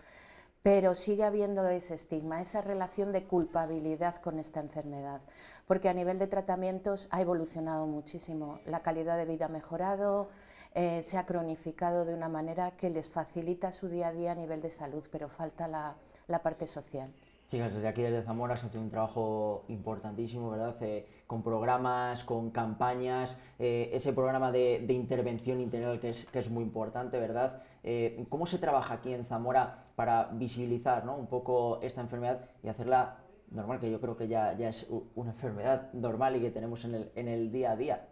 pero sigue habiendo ese estigma, esa relación de culpabilidad con esta enfermedad, porque a nivel de tratamientos ha evolucionado muchísimo, la calidad de vida ha mejorado, se ha cronificado de una manera que les facilita su día a día a nivel de salud, pero falta la parte social. Chicas, desde aquí, desde Zamora, se hace un trabajo importantísimo, ¿verdad?, con programas, con campañas, ese programa de intervención integral que es muy importante, ¿verdad? ¿Cómo se trabaja aquí en Zamora para visibilizar, ¿no?, un poco esta enfermedad y hacerla normal, que yo creo que ya es una enfermedad normal y que tenemos en el día a día?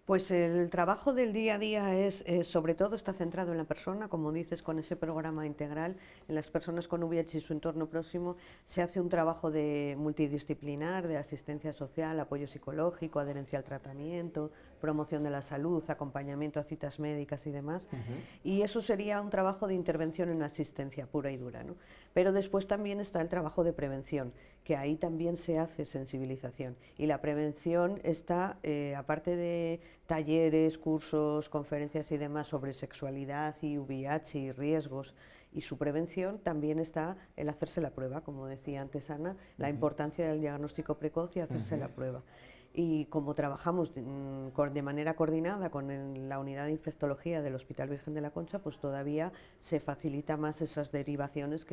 Pues el trabajo del día a día es, sobre todo, está centrado en la persona, como dices, con ese programa integral, en las personas con VIH y su entorno próximo. Se hace un trabajo multidisciplinar, de asistencia social, apoyo psicológico, adherencia al tratamiento, promoción de la salud, acompañamiento a citas médicas y demás. Y eso sería un trabajo de intervención en asistencia pura y dura, ¿no? Pero después también está el trabajo de prevención, que ahí también se hace sensibilización. Y la prevención está, aparte de talleres, cursos, conferencias y demás sobre sexualidad y VIH y riesgos y su prevención, también está el hacerse la prueba, como decía antes Ana, la importancia del diagnóstico precoz y hacerse la prueba. Y como trabajamos de manera coordinada con la unidad de infectología del Hospital Virgen de la Concha, pues todavía se facilita más esas derivaciones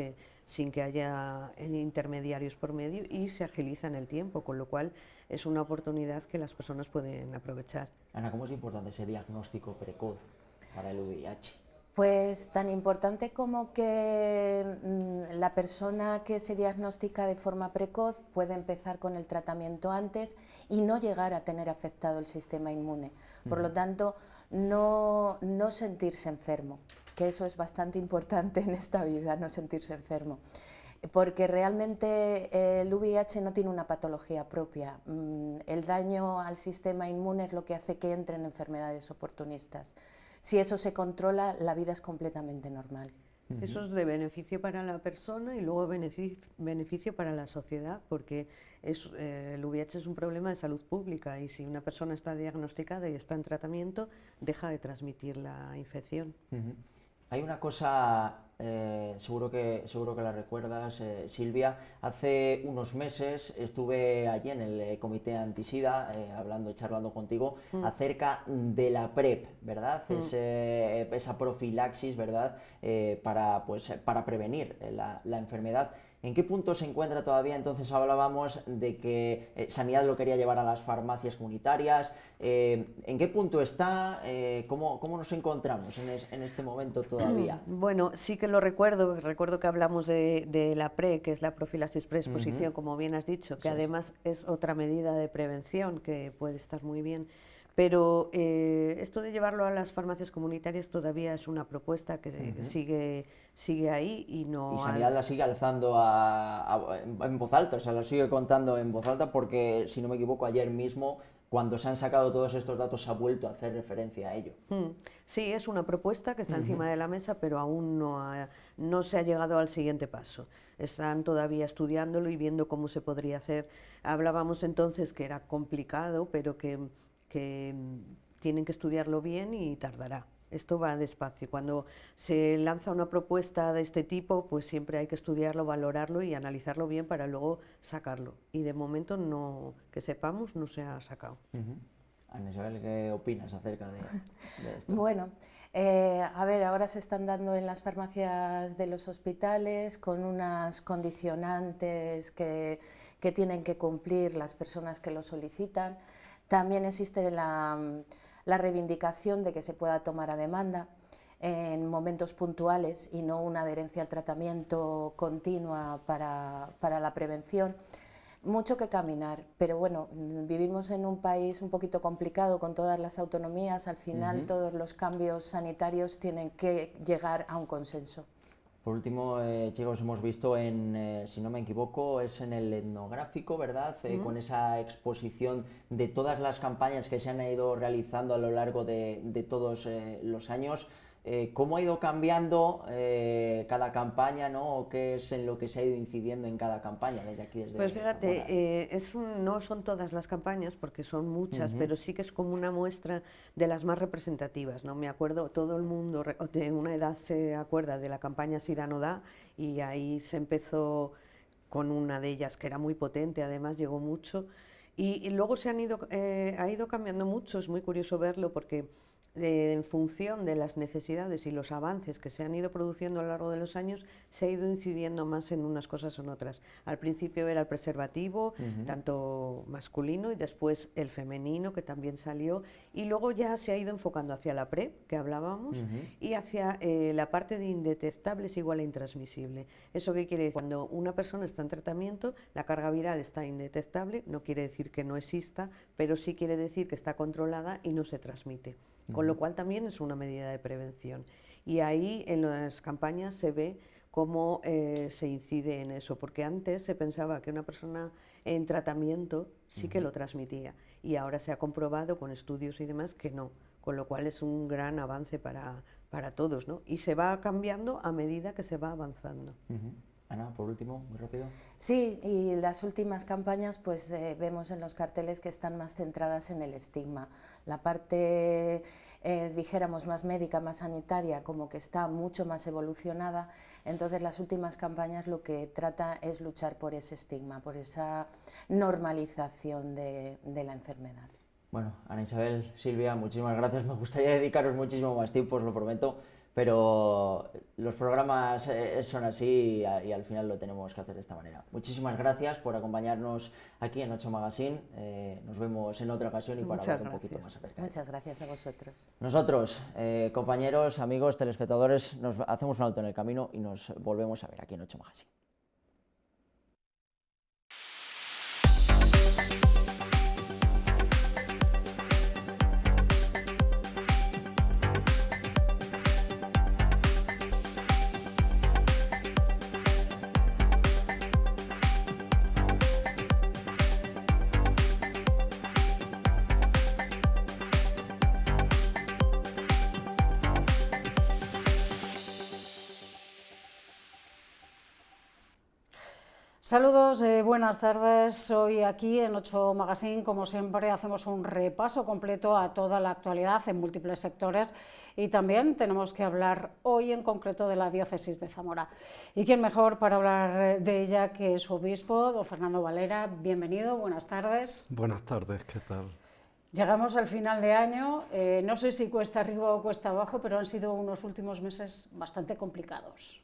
sin que haya intermediarios por medio y se agiliza en el tiempo, con lo cual es una oportunidad que las personas pueden aprovechar. Ana, ¿cómo es importante ese diagnóstico precoz para el VIH? Pues tan importante como que la persona que se diagnostica de forma precoz puede empezar con el tratamiento antes y no llegar a tener afectado el sistema inmune. Por lo tanto, no sentirse enfermo, que eso es bastante importante en esta vida, no sentirse enfermo. Porque realmente el VIH no tiene una patología propia. El daño al sistema inmune es lo que hace que entren enfermedades oportunistas. Si eso se controla, la vida es completamente normal. Eso es de beneficio para la persona y luego beneficio para la sociedad, porque el VIH es un problema de salud pública y si una persona está diagnosticada y está en tratamiento, deja de transmitir la infección. Hay una cosa, seguro que la recuerdas, Silvia. Hace unos meses estuve allí en el comité antisida charlando contigo acerca de la PrEP, ¿verdad? Esa profilaxis, ¿verdad? Para prevenir la enfermedad. ¿En qué punto se encuentra todavía? Entonces hablábamos de que Sanidad lo quería llevar a las farmacias comunitarias. ¿En qué punto está? ¿Cómo nos encontramos en este momento todavía? Bueno, sí que lo recuerdo que hablamos de la PrE, que es la profilaxis preexposición, como bien has dicho, que además es otra medida de prevención que puede estar muy bien. Pero esto de llevarlo a las farmacias comunitarias todavía es una propuesta que sigue ahí y no... Y Sanidad la sigue alzando en voz alta, o sea, la sigue contando en voz alta porque, si no me equivoco, ayer mismo, cuando se han sacado todos estos datos, se ha vuelto a hacer referencia a ello. Sí, es una propuesta que está encima de la mesa, pero aún no se ha llegado al siguiente paso. Están todavía estudiándolo y viendo cómo se podría hacer. Hablábamos entonces que era complicado, pero que tienen que estudiarlo bien y tardará. Esto va despacio. Cuando se lanza una propuesta de este tipo, pues siempre hay que estudiarlo, valorarlo y analizarlo bien para luego sacarlo. Y de momento, que sepamos, no se ha sacado. Ana Isabel, ¿qué opinas acerca de esto? Bueno, a ver, ahora se están dando en las farmacias de los hospitales con unas condicionantes que tienen que cumplir las personas que lo solicitan. También existe la reivindicación de que se pueda tomar a demanda en momentos puntuales y no una adherencia al tratamiento continua para la prevención. Mucho que caminar, pero bueno, vivimos en un país un poquito complicado con todas las autonomías. Al final todos los cambios sanitarios tienen que llegar a un consenso. Por último, chicos, hemos visto si no me equivoco, es en el etnográfico, ¿verdad? Con esa exposición de todas las campañas que se han ido realizando a lo largo de todos los años. ¿Cómo ha ido cambiando cada campaña, ¿no? ¿O qué es en lo que se ha ido incidiendo en cada campaña desde aquí? Pues fíjate, no son todas las campañas porque son muchas, pero sí que es como una muestra de las más representativas, ¿no? Me acuerdo, todo el mundo de una edad se acuerda de la campaña SIDA no da y ahí se empezó con una de ellas que era muy potente, además llegó mucho y luego ha ido cambiando mucho, es muy curioso verlo porque en función de las necesidades y los avances que se han ido produciendo a lo largo de los años, se ha ido incidiendo más en unas cosas o en otras. Al principio era el preservativo, tanto masculino, y después el femenino, que también salió, y luego ya se ha ido enfocando hacia la PrEP, que hablábamos, y hacia la parte de indetectable es igual a intransmisible. ¿Eso qué quiere decir? Cuando una persona está en tratamiento, la carga viral está indetectable, no quiere decir que no exista, pero sí quiere decir que está controlada y no se transmite. Con lo cual también es una medida de prevención. Y ahí en las campañas se ve cómo se incide en eso, porque antes se pensaba que una persona en tratamiento sí que lo transmitía y ahora se ha comprobado con estudios y demás que no, con lo cual es un gran avance para todos, ¿no? Y se va cambiando a medida que se va avanzando. Ana, por último, muy rápido. Sí, y las últimas campañas pues vemos en los carteles que están más centradas en el estigma. La parte, dijéramos, más médica, más sanitaria, como que está mucho más evolucionada. Entonces las últimas campañas lo que trata es luchar por ese estigma, por esa normalización de la enfermedad. Bueno, Ana Isabel, Silvia, muchísimas gracias. Me gustaría dedicaros muchísimo más tiempo, os lo prometo, pero los programas son así y al final lo tenemos que hacer de esta manera. Muchísimas gracias por acompañarnos aquí en 8 Magazine. Nos vemos en otra ocasión y para hablar un poquito más acerca. Muchas gracias a vosotros. Nosotros, compañeros, amigos, telespectadores, nos hacemos un alto en el camino y nos volvemos a ver aquí en 8 Magazine. Saludos, buenas tardes. Hoy aquí en 8 Magazine, como siempre, hacemos un repaso completo a toda la actualidad en múltiples sectores y también tenemos que hablar hoy en concreto de la diócesis de Zamora. ¿Y quién mejor para hablar de ella que su obispo, don Fernando Valera? Bienvenido, buenas tardes. Buenas tardes, ¿qué tal? Llegamos al final de año, no sé si cuesta arriba o cuesta abajo, pero han sido unos últimos meses bastante complicados.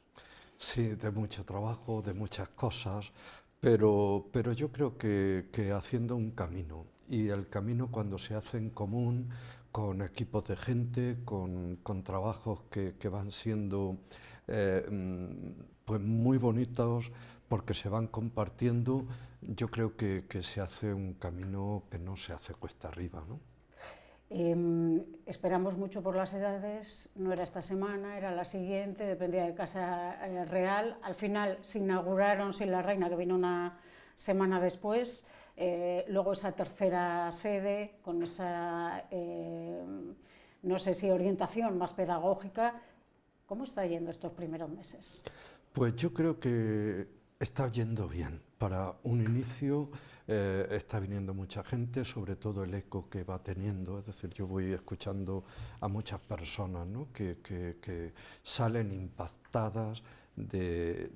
Sí, de mucho trabajo, de muchas cosas, pero yo creo que haciendo un camino, y el camino cuando se hace en común, con equipos de gente, con trabajos que van siendo pues muy bonitos, porque se van compartiendo, yo creo que se hace un camino que no se hace cuesta arriba, ¿no? Esperamos mucho por las edades, no era esta semana, era la siguiente, dependía de Casa Real. Al final se inauguraron sin la reina, que vino una semana después, luego esa tercera sede con esa, no sé si orientación más pedagógica. ¿Cómo está yendo estos primeros meses? Pues yo creo que está yendo bien. Para un inicio está viniendo mucha gente, sobre todo el eco que va teniendo, es decir, yo voy escuchando a muchas personas, ¿no?, que salen impactadas de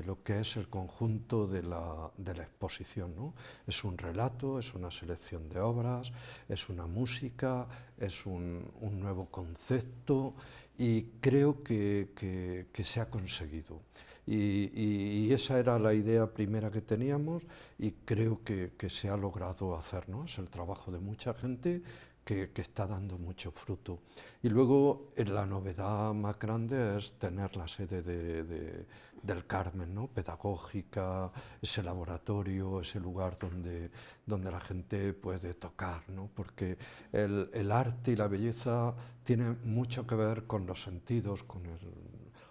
lo que es el conjunto de la exposición, ¿no? Es un relato, es una selección de obras, es una música, es un nuevo concepto y creo que se ha conseguido. Y esa era la idea primera que teníamos y creo que se ha logrado hacer, ¿no? Es el trabajo de mucha gente que está dando mucho fruto. Y luego la novedad más grande es tener la sede del Carmen, ¿no?, pedagógica, ese laboratorio, ese lugar donde la gente puede tocar, ¿no?, porque el arte y la belleza tienen mucho que ver con los sentidos, con el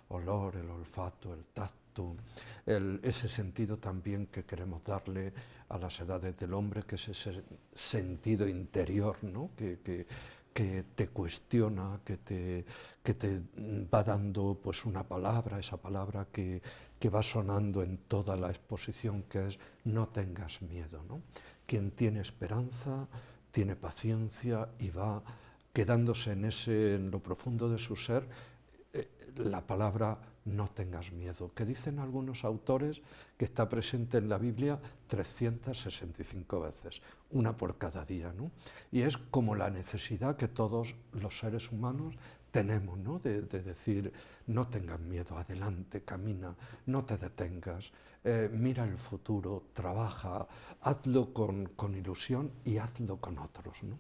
olor, el olfato, el tacto, ese sentido también que queremos darle a las edades del hombre, que es ese sentido interior, ¿no?, que te cuestiona, que te va dando pues una palabra, esa palabra que va sonando en toda la exposición, que es no tengas miedo, ¿no? Quien tiene esperanza, tiene paciencia y va quedándose en lo profundo de su ser, la palabra no tengas miedo, que dicen algunos autores que está presente en la Biblia 365 veces, una por cada día, ¿no? Y es como la necesidad que todos los seres humanos tenemos, ¿no?, de decir, no tengas miedo, adelante, camina, no te detengas, mira el futuro, trabaja, hazlo con ilusión y hazlo con otros, ¿no?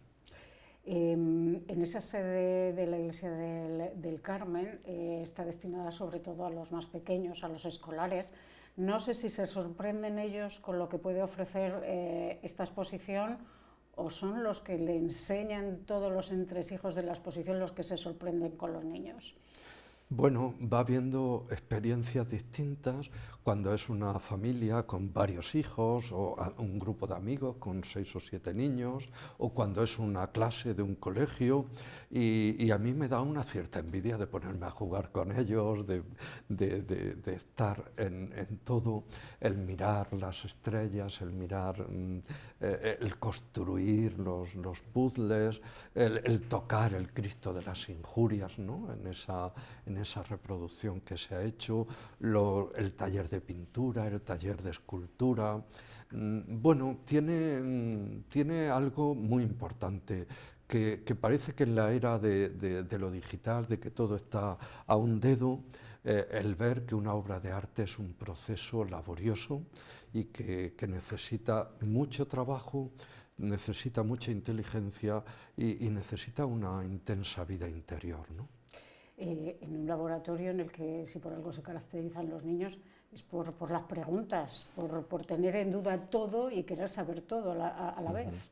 En esa sede de la Iglesia del Carmen está destinada sobre todo a los más pequeños, a los escolares. No sé si se sorprenden ellos con lo que puede ofrecer esta exposición o son los que le enseñan todos los entresijos de la exposición los que se sorprenden con los niños. Bueno, va habiendo experiencias distintas cuando es una familia con varios hijos o un grupo de amigos con 6 o 7 niños o cuando es una clase de un colegio y a mí me da una cierta envidia de ponerme a jugar con ellos, de estar en todo, el mirar las estrellas, el mirar, el construir los puzzles, el tocar el Cristo de las injurias, ¿no?, en esa reproducción que se ha hecho, el taller de pintura, el taller de escultura. Bueno, tiene algo muy importante, que parece que en la era de lo digital, de que todo está a un dedo, el ver que una obra de arte es un proceso laborioso y que necesita mucho trabajo, necesita mucha inteligencia y necesita una intensa vida interior, ¿no? En un laboratorio en el que, si por algo se caracterizan los niños, es por las preguntas, por tener en duda todo y querer saber todo a la vez.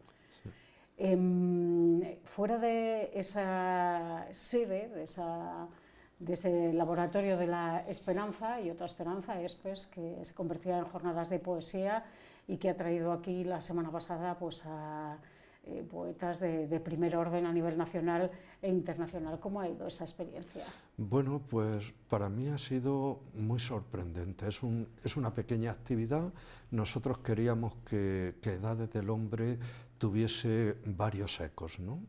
Fuera de esa sede, de ese laboratorio de la esperanza, y otra esperanza es pues, que se convertía en jornadas de poesía y que ha traído aquí la semana pasada pues, a poetas de primer orden a nivel nacional e internacional. ¿Cómo ha ido esa experiencia? Bueno, pues para mí ha sido muy sorprendente. Es una pequeña actividad. Nosotros queríamos que Edades del Hombre tuviese varios ecos, ¿no?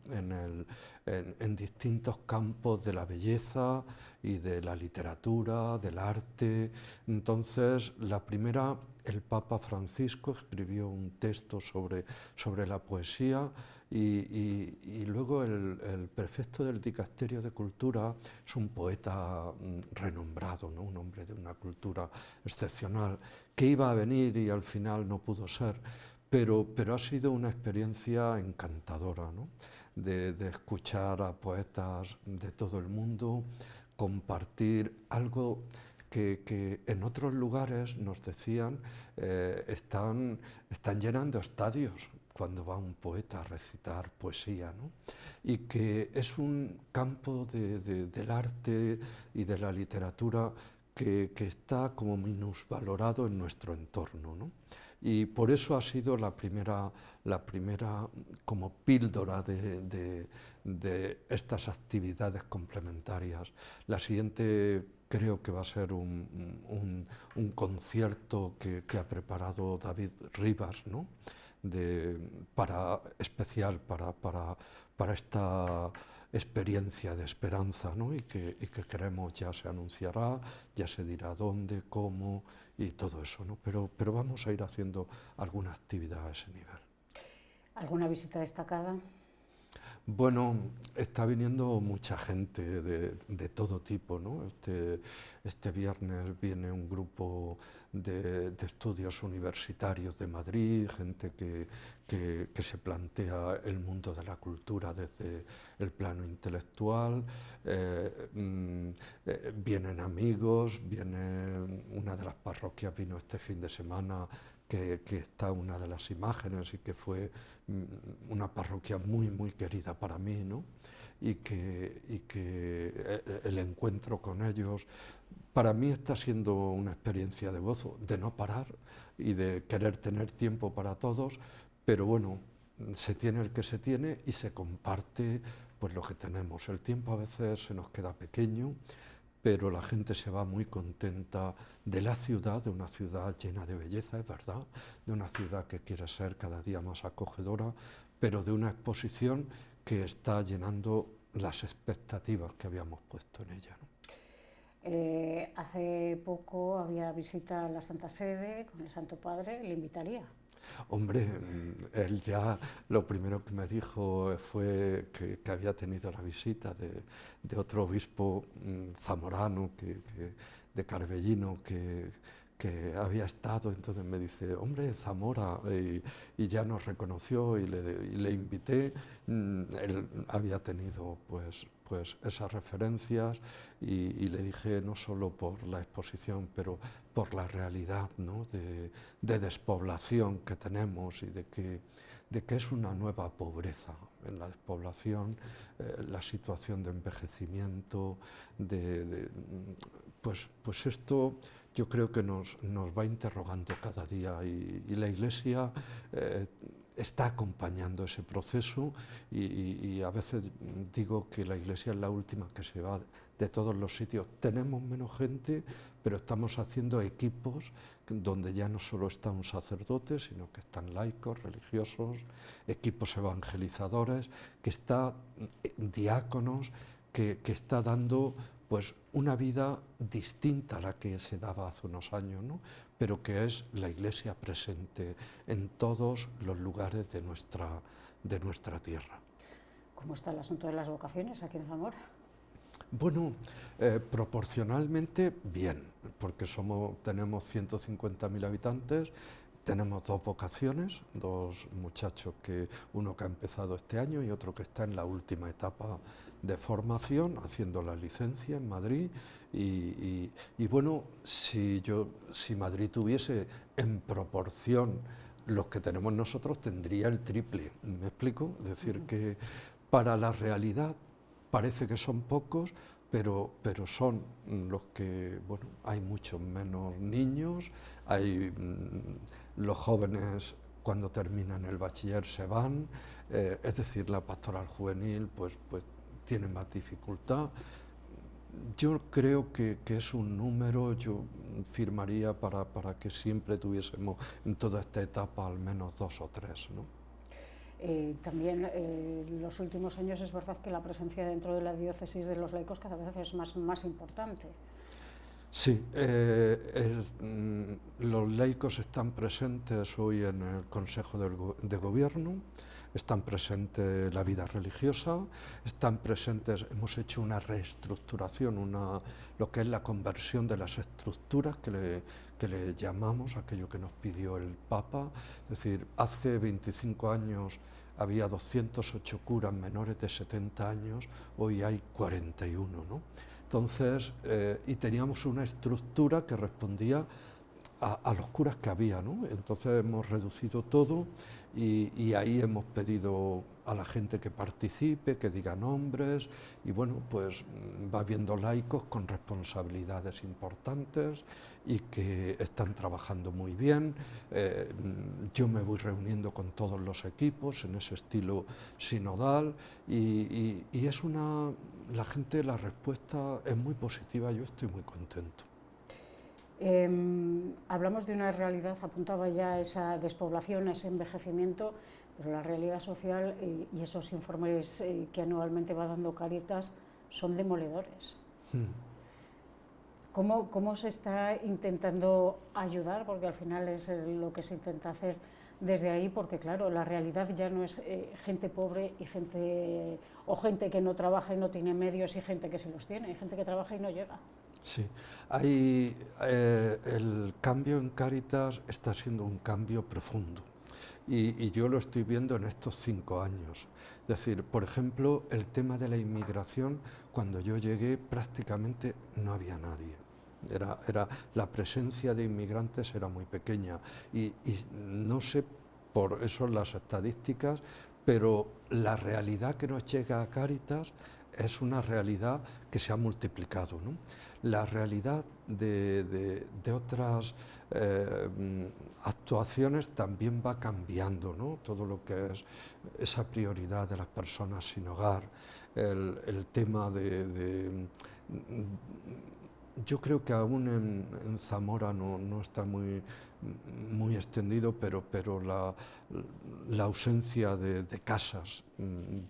En distintos campos de la belleza y de la literatura, del arte. Entonces, la primera, el Papa Francisco escribió un texto sobre la poesía y luego el prefecto del Dicasterio de Cultura es un poeta renombrado, ¿no? Un hombre de una cultura excepcional, que iba a venir y al final no pudo ser. Pero ha sido una experiencia encantadora, ¿no? de escuchar a poetas de todo el mundo, compartir algo que en otros lugares nos decían están llenando estadios cuando va un poeta a recitar poesía, ¿no? Y que es un campo del arte y de la literatura que está como minusvalorado en nuestro entorno, ¿no? Y por eso ha sido la primera como píldora de estas actividades complementarias. La siguiente creo que va a ser un concierto que ha preparado David Rivas, ¿no? Especial para esta experiencia de esperanza, ¿no? y que queremos, ya se anunciará, ya se dirá dónde, cómo y todo eso, ¿no? Pero vamos a ir haciendo alguna actividad a ese nivel. ¿Alguna visita destacada? Bueno, está viniendo mucha gente de todo tipo, ¿no? Este viernes viene un grupo de estudios universitarios de Madrid, gente que se plantea el mundo de la cultura desde el plano intelectual, vienen amigos, viene una de las parroquias, vino este fin de semana, que está una de las imágenes y que fue una parroquia muy, muy querida para mí, ¿no? Y que el encuentro con ellos, para mí está siendo una experiencia de gozo, de no parar y de querer tener tiempo para todos, pero bueno, se tiene el que se tiene y se comparte pues lo que tenemos. El tiempo a veces se nos queda pequeño, pero la gente se va muy contenta de la ciudad, de una ciudad llena de belleza, es verdad, de una ciudad que quiere ser cada día más acogedora, pero de una exposición que está llenando las expectativas que habíamos puesto en ella, ¿no? Hace poco había visita a la Santa Sede con el Santo Padre, ¿le invitaría? Hombre, él ya lo primero que me dijo fue que había tenido la visita de otro obispo zamorano, de Carbellino, que había estado, entonces me dice, hombre, Zamora, y ya nos reconoció y le invité. Él había tenido pues esas referencias y le dije no solo por la exposición, pero por la realidad, ¿no? de despoblación que tenemos y de que es una nueva pobreza en la despoblación, la situación de envejecimiento, pues esto yo creo que nos va interrogando cada día y la Iglesia está acompañando ese proceso y a veces digo que la Iglesia es la última que se va de todos los sitios. Tenemos menos gente, pero estamos haciendo equipos donde ya no solo está un sacerdote, sino que están laicos, religiosos, equipos evangelizadores, que está diáconos, que está dando pues una vida distinta a la que se daba hace unos años, ¿no? Pero que es la Iglesia presente en todos los lugares de nuestra tierra. ¿Cómo está el asunto de las vocaciones aquí en Zamora? Bueno, proporcionalmente bien, porque tenemos 150.000 habitantes, tenemos 2 vocaciones, 2 muchachos, uno que ha empezado este año y otro que está en la última etapa de formación, haciendo la licencia en Madrid. Y bueno, si Madrid tuviese en proporción los que tenemos nosotros, tendría el triple, ¿me explico? Es decir, que para la realidad parece que son pocos, pero son los que, bueno, hay muchos menos niños, los jóvenes cuando terminan el bachiller se van, es decir, la pastoral juvenil pues tiene más dificultad. Yo creo que es un número, yo firmaría para que siempre tuviésemos en toda esta etapa al menos 2 o 3, ¿no? También en los últimos años es verdad que la presencia dentro de la diócesis de los laicos cada vez es más importante. Sí, los laicos están presentes hoy en el Consejo de Gobierno, están presentes la vida religiosa, están presentes, hemos hecho una reestructuración, lo que es la conversión de las estructuras que le llamamos, aquello que nos pidió el Papa. Es decir, hace 25 años había 208 curas menores de 70 años, hoy hay 41, ¿no? Entonces, y teníamos una estructura que respondía a los curas que había, ¿no? Entonces hemos reducido todo y ahí hemos pedido a la gente que participe, que diga nombres, y bueno, pues va habiendo laicos con responsabilidades importantes y que están trabajando muy bien. Yo me voy reuniendo con todos los equipos en ese estilo sinodal y es la gente, la respuesta es muy positiva, yo estoy muy contento. Hablamos de una realidad, apuntaba ya esa despoblación, ese envejecimiento, pero la realidad social y esos informes que anualmente va dando Cáritas son demoledores. ¿Cómo se está intentando ayudar? Porque al final es lo que se intenta hacer desde ahí, porque claro, la realidad ya no es gente pobre y gente que no trabaja y no tiene medios y gente que sí los tiene, hay gente que trabaja y no llega. Sí, el cambio en Cáritas está siendo un cambio profundo y yo lo estoy viendo en estos 5 años. Es decir, por ejemplo, el tema de la inmigración, cuando yo llegué prácticamente no había nadie. La presencia de inmigrantes era muy pequeña y no sé por eso las estadísticas, pero la realidad que nos llega a Cáritas es una realidad que se ha multiplicado, ¿no? La realidad de otras actuaciones también va cambiando, ¿no? Todo lo que es esa prioridad de las personas sin hogar, el tema yo creo que aún en Zamora no está muy extendido, pero la ausencia de casas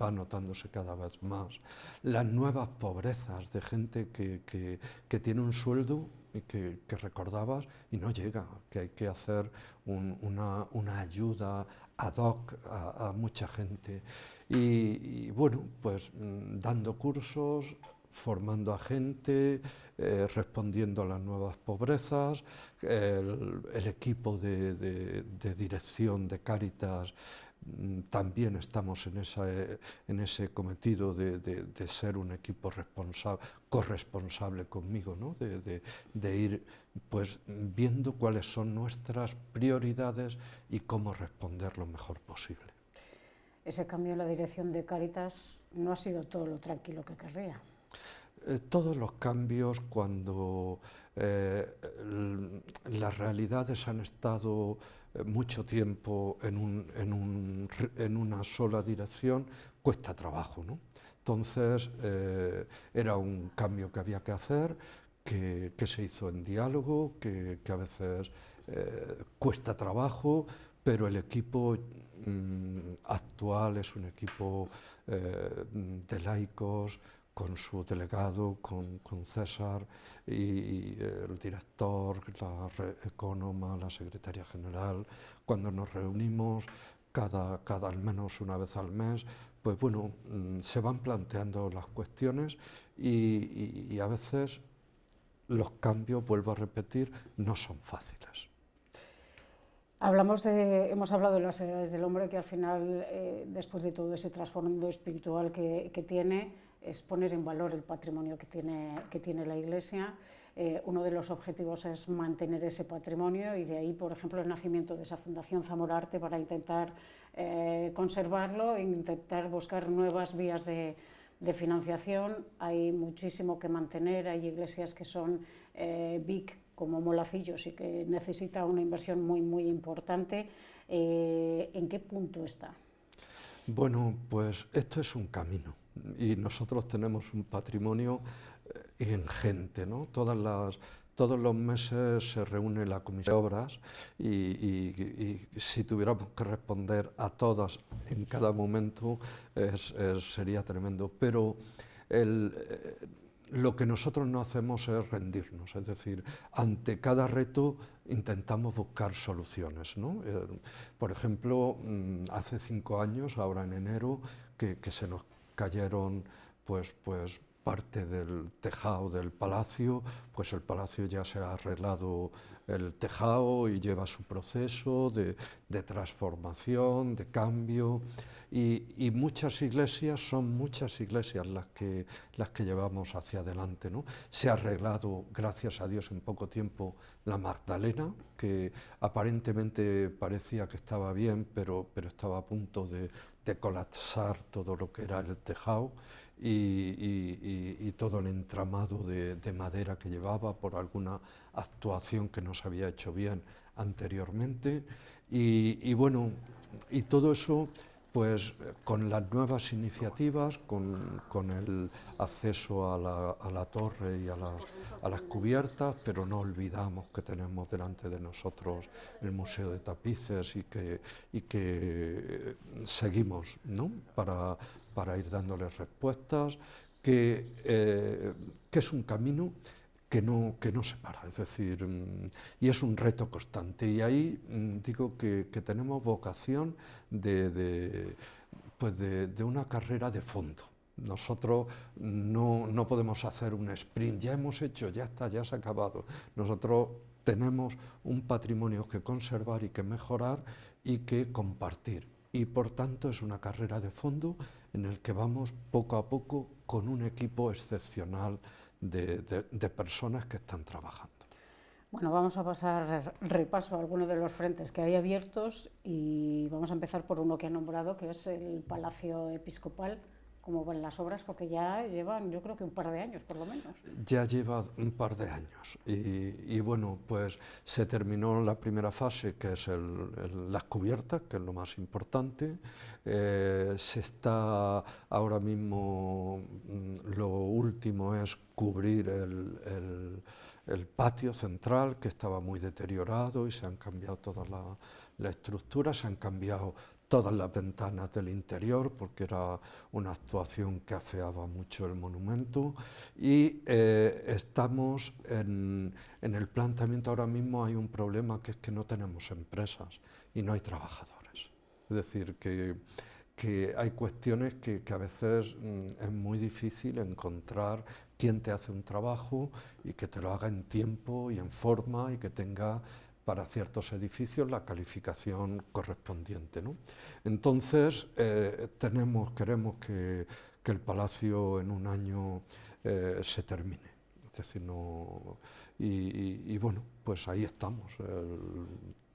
va notándose cada vez más. Las nuevas pobrezas de gente que tiene un sueldo y que recordabas y no llega, que hay que hacer una ayuda ad hoc a mucha gente. Y bueno, pues dando cursos, formando a gente, respondiendo a las nuevas pobrezas, el equipo de dirección de Cáritas también estamos en ese cometido de ser un equipo corresponsable conmigo, ¿no? de ir pues viendo cuáles son nuestras prioridades y cómo responder lo mejor posible. Ese cambio en la dirección de Cáritas no ha sido todo lo tranquilo que querría. Todos los cambios, cuando las realidades han estado mucho tiempo en una sola dirección, cuesta trabajo, ¿no? Entonces era un cambio que había que hacer, que se hizo en diálogo, que a veces cuesta trabajo, pero el equipo actual es un equipo de laicos, con su delegado, con César y el director, la ecónoma, la secretaria general. Cuando nos reunimos al menos una vez al mes, pues bueno, se van planteando las cuestiones y a veces los cambios, vuelvo a repetir, no son fáciles. Hemos hablado de las edades del hombre, que al final, después de todo ese trasfondo espiritual que tiene, es poner en valor el patrimonio que tiene la Iglesia. Uno de los objetivos es mantener ese patrimonio, y de ahí, por ejemplo, el nacimiento de esa Fundación Zamora Arte para intentar conservarlo e intentar buscar nuevas vías de financiación. Hay muchísimo que mantener, hay iglesias que son big, como Molacillos, y que necesita una inversión muy importante. ¿En qué punto está? Bueno, pues esto es un camino, y nosotros tenemos un patrimonio ingente, ¿no? Todos los meses se reúne la Comisión de Obras y si tuviéramos que responder a todas en cada momento sería tremendo, pero lo que nosotros no hacemos es rendirnos, es decir, ante cada reto intentamos buscar soluciones, ¿no? Por ejemplo, hace 5 años, ahora en enero, que se nos cayeron pues parte del tejado del palacio, pues el palacio ya se ha arreglado el tejado y lleva su proceso de transformación, de cambio, y muchas iglesias, son muchas iglesias las que llevamos hacia adelante, ¿no? Se ha arreglado, gracias a Dios, en poco tiempo la Magdalena, que aparentemente parecía que estaba bien, pero estaba a punto de colapsar todo lo que era el tejado, y todo el entramado de madera que llevaba por alguna actuación que no se había hecho bien anteriormente, y bueno, y todo eso pues con las nuevas iniciativas, con el acceso a la torre y a las cubiertas, pero no olvidamos que tenemos delante de nosotros el Museo de Tapices y que seguimos, ¿no? para ir dándoles respuestas, que es un camino que no se para, es decir, y es un reto constante, y ahí digo que tenemos vocación de una carrera de fondo. Nosotros no podemos hacer un sprint, ya hemos hecho, ya está, ya se ha acabado. Nosotros tenemos un patrimonio que conservar y que mejorar y que compartir, y por tanto es una carrera de fondo en el que vamos poco a poco con un equipo excepcional de personas que están trabajando. Bueno, vamos a pasar repaso a algunos de los frentes que hay abiertos, y vamos a empezar por uno que ha nombrado, que es el Palacio Episcopal. ¿Cómo van las obras? Porque ya llevan, yo creo que un par de años, por lo menos. Ya lleva un par de años, y bueno, pues se terminó la primera fase, que es las cubiertas, que es lo más importante. Se está ahora mismo, lo último es cubrir el patio central, que estaba muy deteriorado, y se han cambiado toda la estructura, se han cambiado todas las ventanas del interior, porque era una actuación que afeaba mucho el monumento, y estamos en el planteamiento. Ahora mismo hay un problema, que es que no tenemos empresas y no hay trabajadores. Es decir, que hay cuestiones que a veces es muy difícil encontrar quién te hace un trabajo y que te lo haga en tiempo y en forma, y que tenga para ciertos edificios la calificación correspondiente, ¿no? Entonces, queremos que el palacio en un año se termine. Es decir, y bueno, pues ahí estamos.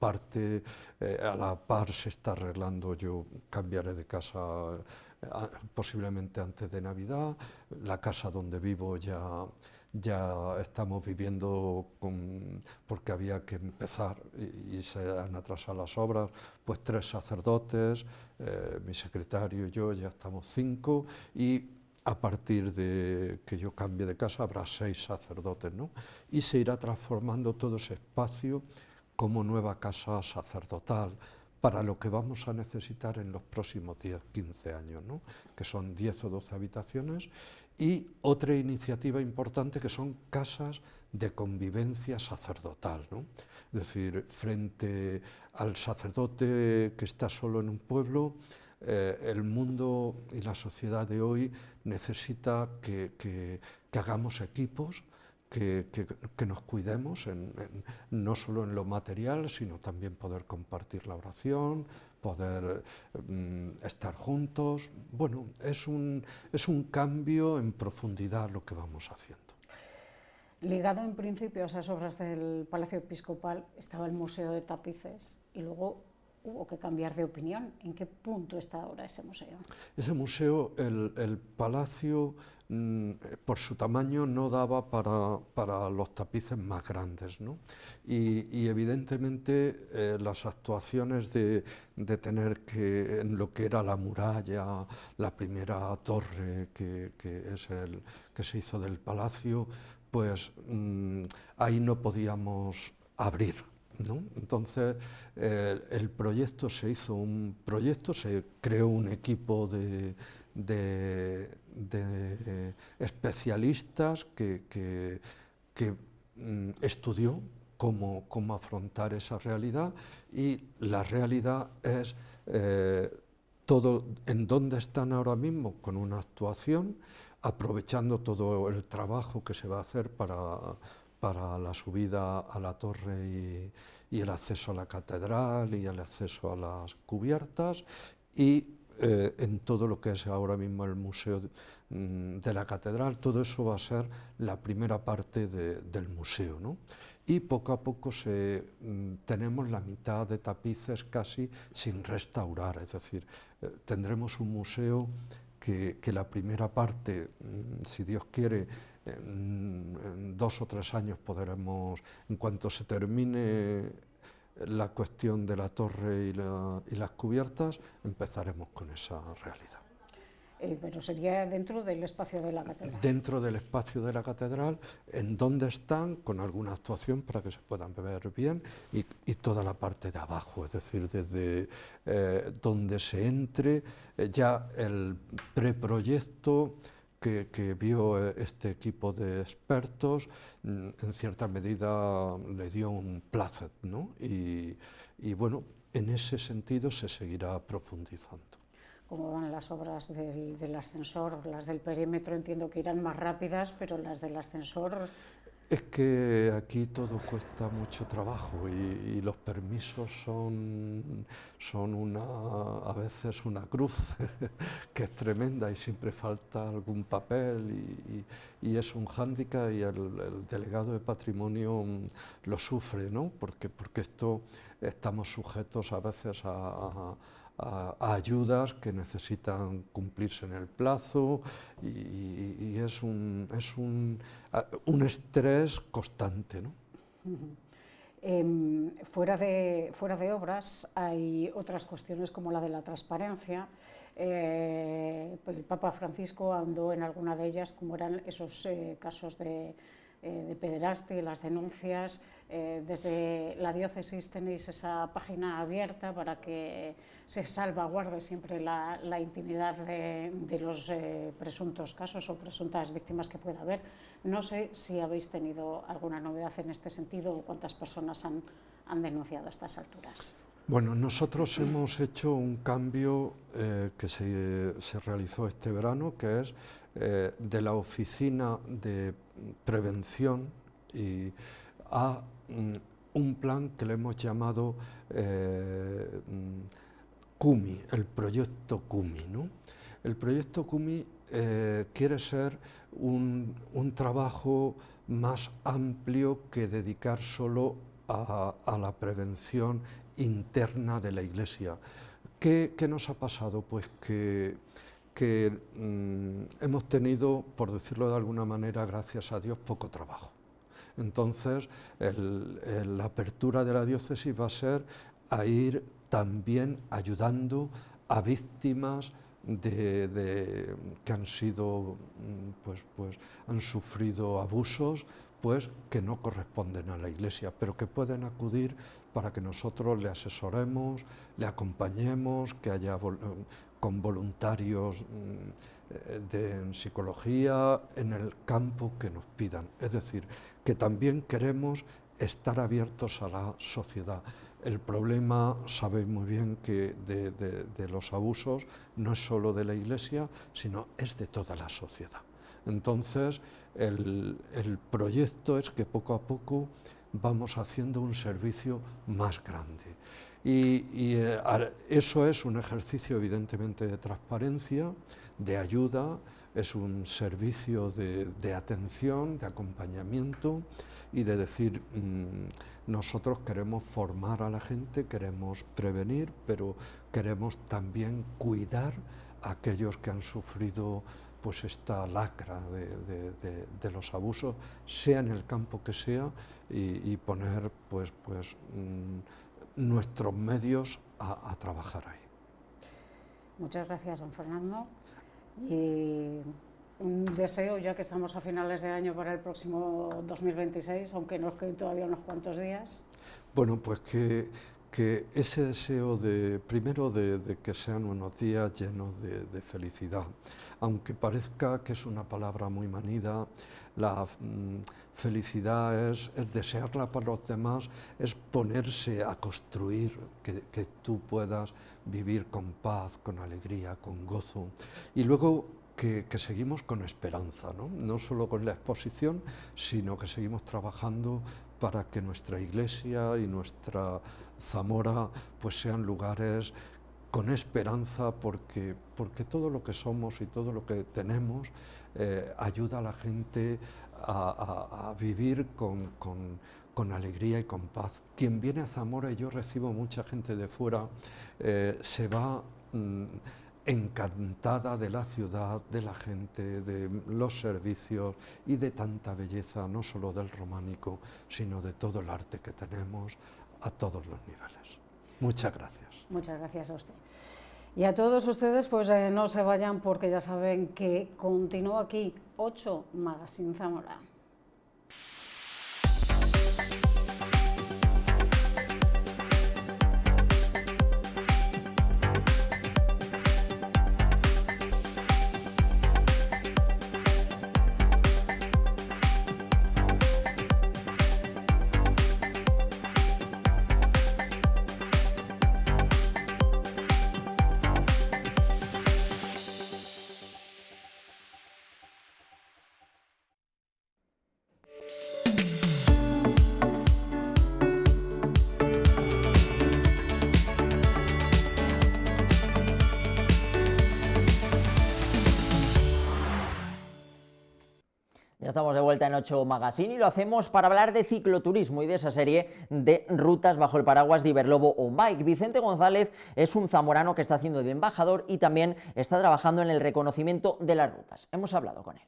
A la par se está arreglando, yo cambiaré de casa posiblemente antes de Navidad. La casa donde vivo ya estamos viviendo porque había que empezar y se han atrasado las obras, pues 3 sacerdotes, mi secretario y yo, ya estamos 5, y a partir de que yo cambie de casa habrá 6 sacerdotes, ¿no? Y se irá transformando todo ese espacio como nueva casa sacerdotal, para lo que vamos a necesitar en los próximos 10-15 años, ¿no? Que son 10 o 12 habitaciones, y otra iniciativa importante, que son casas de convivencia sacerdotal, ¿no? Es decir, frente al sacerdote que está solo en un pueblo, el mundo y la sociedad de hoy necesita que hagamos equipos, que nos cuidemos, no solo en lo material, sino también poder compartir la oración, poder estar juntos. Bueno, es un cambio en profundidad lo que vamos haciendo. Ligado en principio a esas obras del Palacio Episcopal estaba el Museo de Tapices y luego hubo que cambiar de opinión. ¿En qué punto está ahora ese museo? Ese museo, el palacio, por su tamaño no daba para los tapices más grandes, ¿no? Y evidentemente las actuaciones de tener que, en lo que era la muralla, la primera torre que se hizo del palacio, pues ahí no podíamos abrir, ¿no? Entonces el proyecto se hizo se creó un equipo de especialistas que estudió cómo afrontar esa realidad, y la realidad es todo en dónde están ahora mismo, con una actuación, aprovechando todo el trabajo que se va a hacer para la subida a la torre y el acceso a la catedral y el acceso a las cubiertas, y en todo lo que es ahora mismo el museo de la catedral. Todo eso va a ser la primera parte del museo, ¿no? Y poco a poco tenemos la mitad de tapices casi sin restaurar, es decir, tendremos un museo que la primera parte, si Dios quiere, en 2 o 3 años podremos, en cuanto se termine la cuestión de la torre y las cubiertas, empezaremos con esa realidad. Pero sería dentro del espacio de la catedral. Dentro del espacio de la catedral, en donde están, con alguna actuación para que se puedan ver bien, y toda la parte de abajo, es decir, desde donde se entre, ya el preproyecto que vio este equipo de expertos, en cierta medida le dio un placet, ¿no? Y bueno, en ese sentido se seguirá profundizando. ¿Cómo van las obras del ascensor? Las del perímetro entiendo que irán más rápidas, pero las del ascensor... Es que aquí todo cuesta mucho trabajo y los permisos son a veces una cruz que es tremenda, y siempre falta algún papel y es un hándicap, y el delegado de patrimonio lo sufre, ¿no? Porque esto estamos sujetos a veces a ayudas que necesitan cumplirse en el plazo, y es un estrés constante, ¿no? Fuera de obras hay otras cuestiones como la de la transparencia. El Papa Francisco ahondó en alguna de ellas, como eran esos casos de pederastia y las denuncias. Desde la diócesis tenéis esa página abierta para que se salvaguarde siempre la intimidad de los presuntos casos o presuntas víctimas que pueda haber. No sé si habéis tenido alguna novedad en este sentido, o cuántas personas han denunciado a estas alturas. Bueno, nosotros hemos hecho un cambio que se realizó este verano, que es de la oficina de prevención a un plan que le hemos llamado CUMI, el proyecto CUMI, ¿no? El proyecto CUMI quiere ser un trabajo más amplio que dedicar solo a la prevención interna de la Iglesia. ¿Qué nos ha pasado? Pues que hemos tenido, por decirlo de alguna manera, gracias a Dios, poco trabajo. Entonces, la apertura de la diócesis va a ser a ir también ayudando a víctimas que han sido, han sufrido abusos, que no corresponden a la Iglesia, pero que pueden acudir para que nosotros le asesoremos, le acompañemos, que haya con voluntarios en psicología, en el campo que nos pidan. Es decir, que también queremos estar abiertos a la sociedad. El problema, sabéis muy bien que de los abusos no es solo de la Iglesia, sino es de toda la sociedad. Entonces, el proyecto es que poco a poco vamos haciendo un servicio más grande. Y eso es un ejercicio evidentemente de transparencia, de ayuda, es un servicio de atención, de acompañamiento y de decir, nosotros queremos formar a la gente, queremos prevenir, pero queremos también cuidar a aquellos que han sufrido pues esta lacra de los abusos, sea en el campo que sea, y poner nuestros medios a trabajar ahí. Muchas gracias, don Fernando. Y un deseo, ya que estamos a finales de año, para el próximo 2026, aunque nos queden todavía unos cuantos días. Bueno, pues que ese deseo primero de que sean unos días llenos de felicidad, aunque parezca que es una palabra muy manida, la felicidad es desearla para los demás, es ponerse a construir, que tú puedas vivir con paz, con alegría, con gozo, y luego que seguimos con esperanza, no solo con la exposición, sino que seguimos trabajando para que nuestra iglesia y nuestra Zamora pues sean lugares con esperanza, porque todo lo que somos y todo lo que tenemos ayuda a la gente a vivir con alegría y con paz. Quien viene a Zamora, y yo recibo mucha gente de fuera, se va encantada de la ciudad, de la gente, de los servicios y de tanta belleza, no solo del románico, sino de todo el arte que tenemos a todos los niveles. Muchas gracias. Muchas gracias a usted. Y a todos ustedes, pues no se vayan, porque ya saben que continúa aquí 8 Magazine Zamora. Ya estamos de vuelta en 8 Magazine y lo hacemos para hablar de cicloturismo y de esa serie de rutas bajo el paraguas de Iberlobo On Bike. Vicente González es un zamorano que está haciendo de embajador y también está trabajando en el reconocimiento de las rutas. Hemos hablado con él.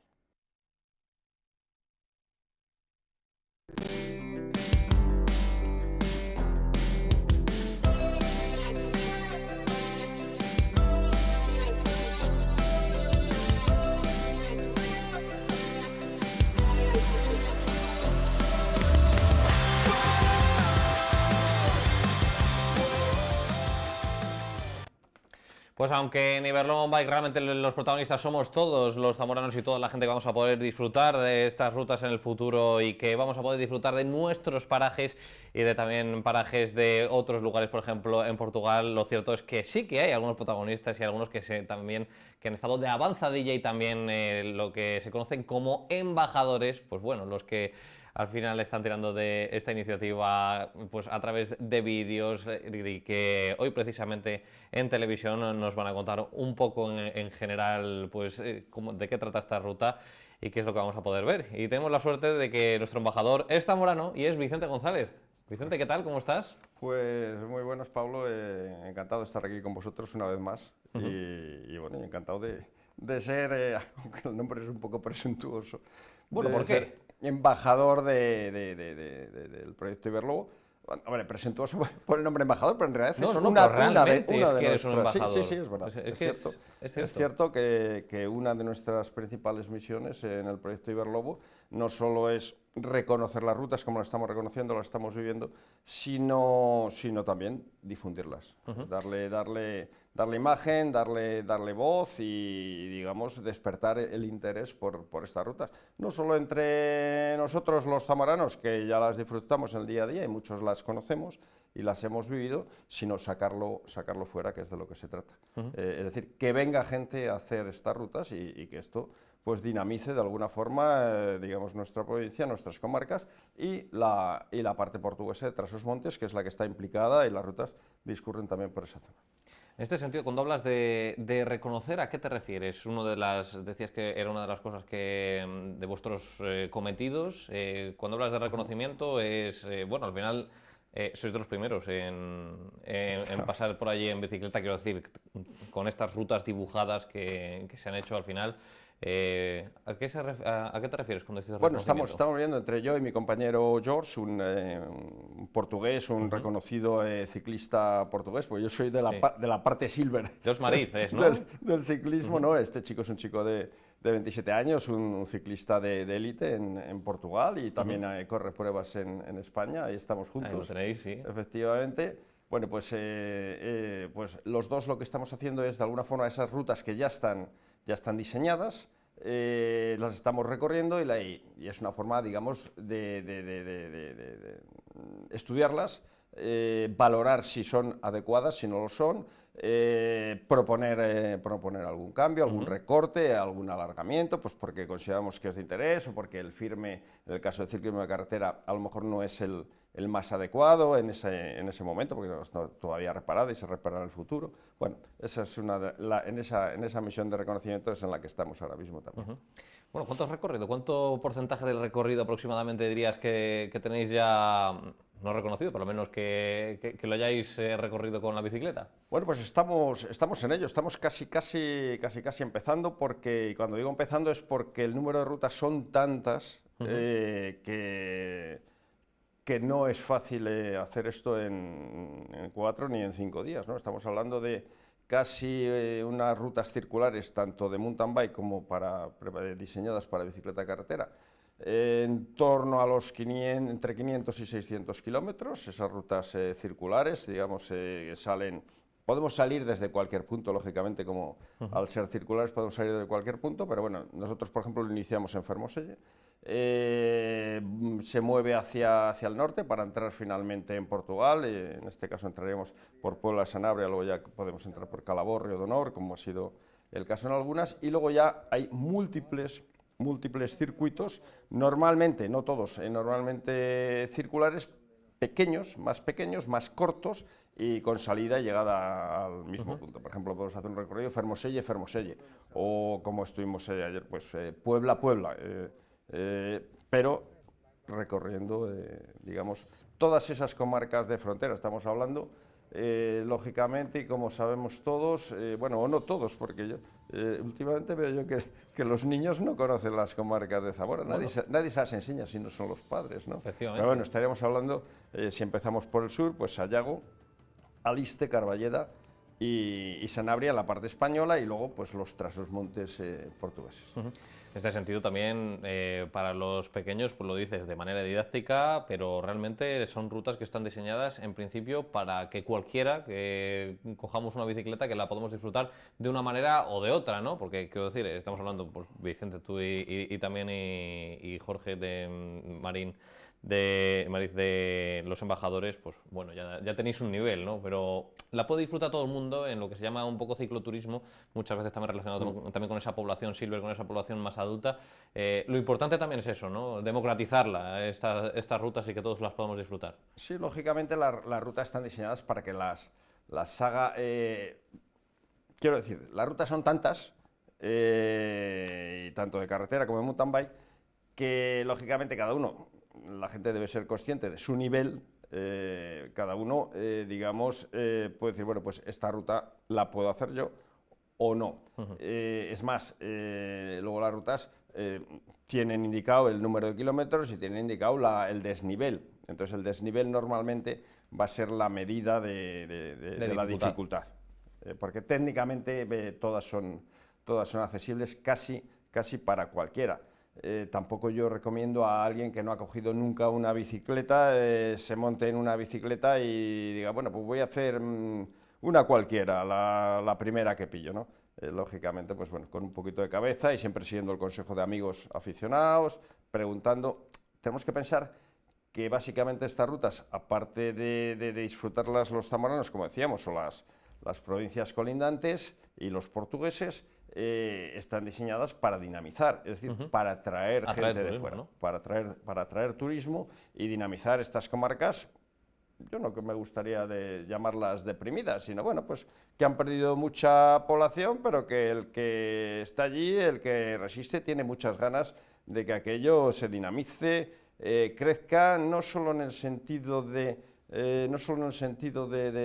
Pues aunque en Iberlobo On Bike realmente los protagonistas somos todos los zamoranos y toda la gente que vamos a poder disfrutar de estas rutas en el futuro y que vamos a poder disfrutar de nuestros parajes y de también parajes de otros lugares, por ejemplo en Portugal, lo cierto es que sí que hay algunos protagonistas y algunos que también que han estado de avanzadilla y también lo que se conocen como embajadores, pues bueno, los que al final están tirando de esta iniciativa pues a través de vídeos y que hoy precisamente en televisión nos van a contar un poco en general pues de qué trata esta ruta y qué es lo que vamos a poder ver. Y tenemos la suerte de que nuestro embajador es zamorano y es Vicente González. Vicente, ¿qué tal? ¿Cómo estás? Pues muy buenos, Pablo. Encantado de estar aquí con vosotros una vez más. Y bueno, encantado de ser, aunque el nombre es un poco presuntuoso, bueno, ¿por qué? Ser embajador del proyecto Iberlobo. Bueno, hombre, presuntuoso por el nombre embajador, pero en realidad es una de nuestras... Sí, es verdad. Es cierto que una de nuestras principales misiones en el proyecto Iberlobo no solo es reconocer las rutas como las estamos reconociendo, las estamos viviendo, sino también difundirlas, darle imagen, darle voz y, digamos, despertar el interés por estas rutas. No solo entre nosotros los zamoranos, que ya las disfrutamos en el día a día y muchos las conocemos y las hemos vivido, sino sacarlo fuera, que es de lo que se trata. Es decir, que venga gente a hacer estas rutas y que esto pues dinamice de alguna forma, digamos, nuestra provincia, nuestras comarcas y la parte portuguesa de Trás-os-Montes, que es la que está implicada, y las rutas discurren también por esa zona. En este sentido, cuando hablas de reconocer, ¿a qué te refieres? Decías que era una de las cosas de vuestros cometidos. Cuando hablas de reconocimiento bueno, al final sois de los primeros en pasar por allí en bicicleta, quiero decir, con estas rutas dibujadas que se han hecho al final. ¿A qué te refieres cuando dices bueno, reconocimiento? estamos viendo entre yo y mi compañero George, un portugués, un reconocido ciclista portugués, porque yo soy de la parte silver George Mariz, ¿no? del ciclismo, ¿no? Este chico es un chico de 27 años, un ciclista de élite en Portugal y también corre pruebas en España, ahí estamos juntos. Ahí lo tenéis, sí. Efectivamente. Bueno, pues los dos lo que estamos haciendo es, de alguna forma, esas rutas que ya están diseñadas, las estamos recorriendo y es una forma, digamos, de estudiarlas, valorar si son adecuadas, si no lo son, proponer algún cambio, algún recorte, algún alargamiento, pues porque consideramos que es de interés o porque el firme, en el caso del ciclismo de carretera, a lo mejor no es el más adecuado en ese momento, porque no está todavía reparada y se reparará en el futuro. Bueno, esa es en esa misión de reconocimiento es en la que estamos ahora mismo también. Bueno, ¿cuánto has recorrido? ¿Cuánto porcentaje del recorrido aproximadamente dirías que tenéis ya, no reconocido, por lo menos que lo hayáis recorrido con la bicicleta? Bueno, pues estamos en ello, estamos casi empezando, porque, y cuando digo empezando es porque el número de rutas son tantas que no es fácil hacer esto en 4 ni en 5 días, ¿no? Estamos hablando de casi unas rutas circulares, tanto de mountain bike como diseñadas para bicicleta de carretera, en torno a los entre 500 y 600 kilómetros. Esas rutas circulares, digamos, podemos salir desde cualquier punto, lógicamente, como al ser circulares podemos salir desde cualquier punto, pero bueno, nosotros, por ejemplo, lo iniciamos en Fermoselle, se mueve hacia el norte para entrar finalmente en Portugal, en este caso entraremos por Puebla de Sanabria, luego ya podemos entrar por Calabor, Río de Honor, como ha sido el caso en algunas, y luego ya hay múltiples circuitos, normalmente, no todos, normalmente circulares, más pequeños, más cortos y con salida y llegada al mismo punto. Por ejemplo, podemos hacer un recorrido Fermoselle, o como estuvimos ayer, pues Puebla, pero recorriendo, digamos, todas esas comarcas de frontera. Estamos hablando, lógicamente, y como sabemos todos, bueno, o no todos, porque yo últimamente veo yo que los niños no conocen las comarcas de Zamora, nadie se las enseña si no son los padres, ¿no? Pero bueno, estaríamos hablando, si empezamos por el sur, pues Sayago, Aliste, Carballeda y Sanabria, la parte española, y luego pues los Trás-os-Montes portugueses. En este sentido también para los pequeños, pues lo dices de manera didáctica, pero realmente son rutas que están diseñadas en principio para que cualquiera que cojamos una bicicleta que la podamos disfrutar de una manera o de otra, ¿no? Porque quiero decir, estamos hablando, pues Vicente, tú y también y Jorge de Mariz de los embajadores, pues bueno, ya tenéis un nivel, ¿no? Pero la puede disfrutar todo el mundo en lo que se llama un poco cicloturismo, muchas veces también relacionado también con esa población silver, con esa población más adulta. Lo importante también es eso, ¿no? Democratizarla, estas rutas, y que todos las podamos disfrutar. Sí, lógicamente las rutas están diseñadas para que las haga... quiero decir, las rutas son tantas, tanto de carretera como de mountain bike, que lógicamente la gente debe ser consciente de su nivel, cada uno, digamos, puede decir, bueno, pues esta ruta la puedo hacer yo o no. Es más, luego las rutas tienen indicado el número de kilómetros y tienen indicado el desnivel. Entonces el desnivel normalmente va a ser la medida de la dificultad. Porque técnicamente todas son accesibles casi para cualquiera. tampoco yo recomiendo a alguien que no ha cogido nunca una bicicleta, se monte en una bicicleta y diga, bueno, pues voy a hacer una cualquiera, la primera que pillo, ¿no? Lógicamente, pues bueno, con un poquito de cabeza y siempre siguiendo el consejo de amigos aficionados, preguntando. Tenemos que pensar que básicamente estas rutas, aparte de disfrutarlas los zamoranos, como decíamos, o las provincias colindantes y los portugueses, están diseñadas para dinamizar, es decir, para atraer gente de fuera, ¿no? para atraer turismo y dinamizar estas comarcas. Yo no que me gustaría de llamarlas deprimidas, sino bueno, pues que han perdido mucha población, pero que el que está allí, el que resiste, tiene muchas ganas de que aquello se dinamice, crezca, no solo en el sentido de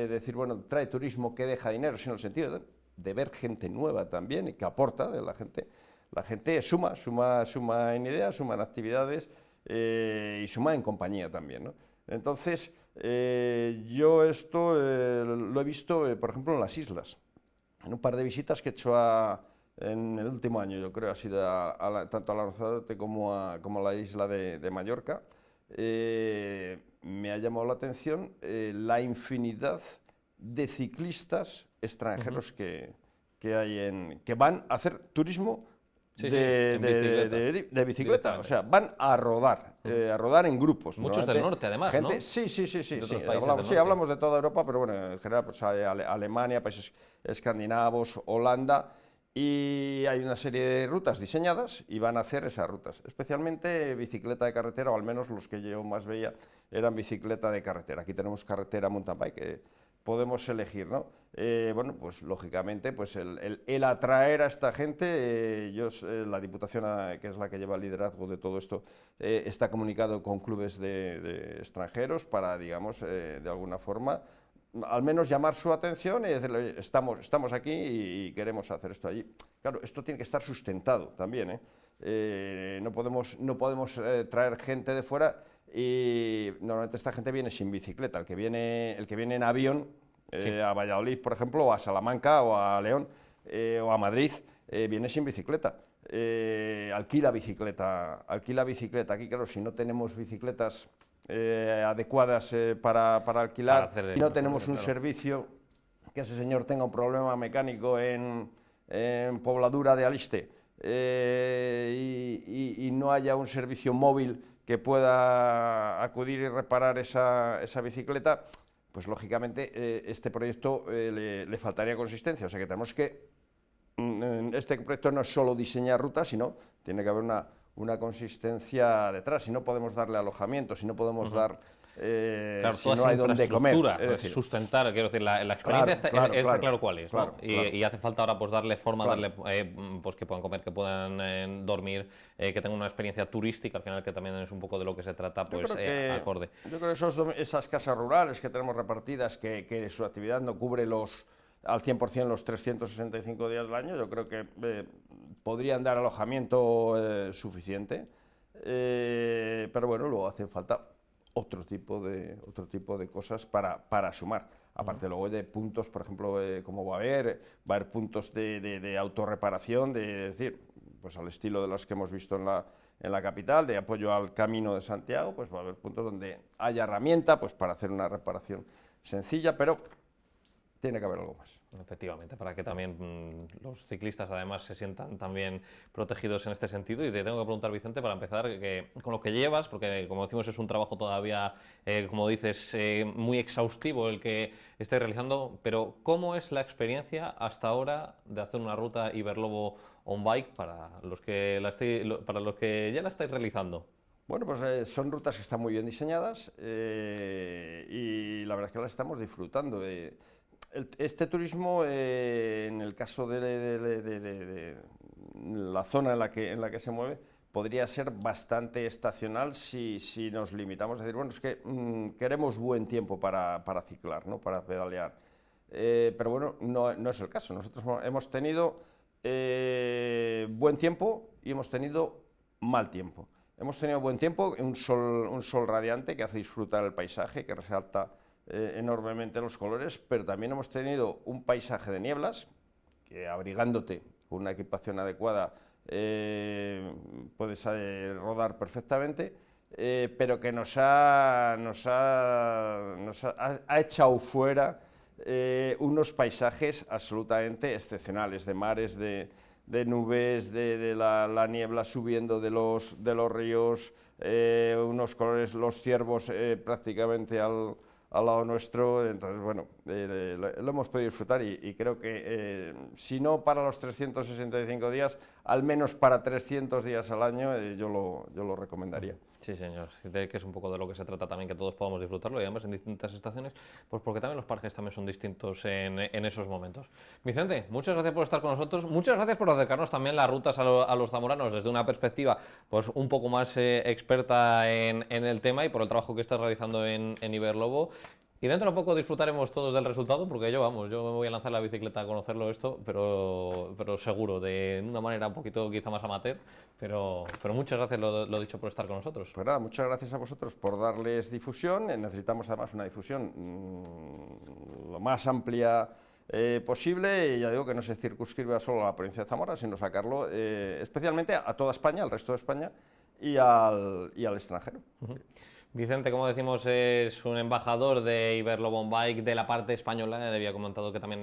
decir, bueno, trae turismo que deja dinero, sino en el sentido de ver gente nueva también y que aporta de la gente. La gente suma en ideas, suma en actividades y suma en compañía también, ¿no? Entonces, yo esto lo he visto, por ejemplo, en las islas. En un par de visitas que he hecho en el último año, yo creo, ha sido tanto a Lanzarote como a la isla de Mallorca, me ha llamado la atención la infinidad de ciclistas extranjeros que hay que van a hacer turismo de bicicleta, o sea, van a rodar en grupos. Muchos del norte, además, gente, ¿no? Sí, Sí, hablamos de toda Europa, pero bueno, en general, pues Alemania, países escandinavos, Holanda, y hay una serie de rutas diseñadas y van a hacer esas rutas, especialmente bicicleta de carretera, o al menos los que yo más veía eran bicicleta de carretera. Aquí tenemos carretera mountain bike, podemos elegir, ¿no? Bueno, pues lógicamente, pues el atraer a esta gente, la Diputación, que es la que lleva el liderazgo de todo esto, está comunicado con clubes de extranjeros para, digamos, de alguna forma, al menos llamar su atención y decirle, estamos aquí y queremos hacer esto allí. Claro, esto tiene que estar sustentado también, no podemos traer gente de fuera y normalmente esta gente viene sin bicicleta. El que viene en avión a Valladolid, por ejemplo, o a Salamanca, o a León, o a Madrid, viene sin bicicleta. Alquila bicicleta. Aquí, claro, si no tenemos bicicletas adecuadas para alquilar, y no tenemos un servicio, que ese señor tenga un problema mecánico en Pobladura de Aliste, y no haya un servicio móvil que pueda acudir y reparar esa bicicleta, pues lógicamente este proyecto le faltaría consistencia. O sea que tenemos que, este proyecto no es solo diseñar rutas, sino tiene que haber una consistencia detrás. Si no podemos darle alojamiento, si no podemos dar, claro, si no hay donde comer, es decir, sustentar, quiero decir, la experiencia está claro cuál es, ¿no? Y hace falta ahora pues darle forma, darle pues que puedan comer, que puedan dormir, que tengan una experiencia turística, al final, que también es un poco de lo que se trata, pues acorde. Yo creo que esas casas rurales que tenemos repartidas, que su actividad no cubre al 100% los 365 días del año, yo creo que podrían dar alojamiento suficiente, pero bueno, luego hace falta otro tipo de cosas para sumar. Aparte luego de puntos, por ejemplo, como va a haber puntos de autorreparación, es decir, pues al estilo de los que hemos visto en la capital, de apoyo al Camino de Santiago, pues va a haber puntos donde haya herramienta pues para hacer una reparación sencilla, pero tiene que haber algo más. Efectivamente, para que también los ciclistas además se sientan también protegidos en este sentido. Y te tengo que preguntar, Vicente, para empezar, con lo que llevas, porque como decimos es un trabajo todavía, como dices, muy exhaustivo el que estáis realizando, pero ¿cómo es la experiencia hasta ahora de hacer una ruta Iberlobo on bike para los que ya la estáis realizando? Bueno, pues son rutas que están muy bien diseñadas y la verdad es que las estamos disfrutando. Este turismo, en el caso de la zona en la que se mueve, podría ser bastante estacional si nos limitamos a decir, bueno, es que queremos buen tiempo para ciclar, ¿no? Para pedalear. Pero bueno, no es el caso. Nosotros hemos tenido buen tiempo y hemos tenido mal tiempo. Hemos tenido buen tiempo, un sol radiante que hace disfrutar el paisaje, que resalta enormemente los colores, pero también hemos tenido un paisaje de nieblas, que abrigándote con una equipación adecuada puedes rodar perfectamente, pero que nos ha echado fuera unos paisajes absolutamente excepcionales, de mares, de nubes, de la niebla subiendo de los ríos, unos colores, los ciervos prácticamente al lado nuestro. Entonces, bueno, lo hemos podido disfrutar y creo que si no para los 365 días, al menos para 300 días al año, yo lo recomendaría. Sí, señor, que es un poco de lo que se trata también, que todos podamos disfrutarlo y además en distintas estaciones, pues porque también los parques también son distintos en esos momentos. Vicente, muchas gracias por estar con nosotros, muchas gracias por acercarnos también las rutas a los zamoranos desde una perspectiva pues un poco más experta en el tema y por el trabajo que estás realizando en Iberlobo. Y dentro de poco disfrutaremos todos del resultado, porque yo me voy a lanzar la bicicleta a conocerlo esto, pero seguro, de una manera un poquito quizá más amateur, pero muchas gracias, lo dicho, por estar con nosotros. Pues nada, muchas gracias a vosotros por darles difusión. Necesitamos además una difusión lo más amplia posible, y ya digo que no se circunscribe solo a la provincia de Zamora, sino sacarlo especialmente a toda España, al resto de España y al extranjero. Vicente, como decimos, es un embajador de Iberlobo on Bike de la parte española. Le había comentado que también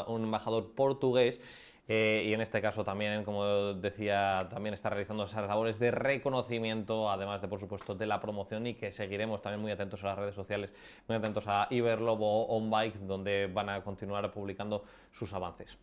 un embajador portugués y en este caso también, como decía, también está realizando esas labores de reconocimiento, además de, por supuesto, de la promoción, y que seguiremos también muy atentos a las redes sociales, muy atentos a Iberlobo on Bike, donde van a continuar publicando sus avances.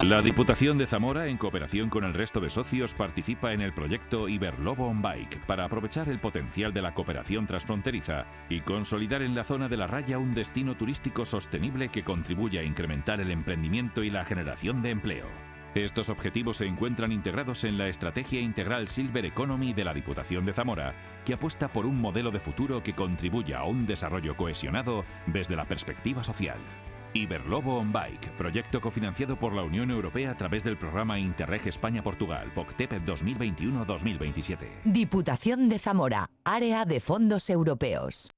La Diputación de Zamora, en cooperación con el resto de socios, participa en el proyecto Iberlobo on Bike para aprovechar el potencial de la cooperación transfronteriza y consolidar en la zona de la Raya un destino turístico sostenible que contribuya a incrementar el emprendimiento y la generación de empleo. Estos objetivos se encuentran integrados en la Estrategia Integral Silver Economy de la Diputación de Zamora, que apuesta por un modelo de futuro que contribuya a un desarrollo cohesionado desde la perspectiva social. Iberlobo on Bike, proyecto cofinanciado por la Unión Europea a través del programa Interreg España-Portugal, POCTEP 2021-2027. Diputación de Zamora, Área de Fondos Europeos.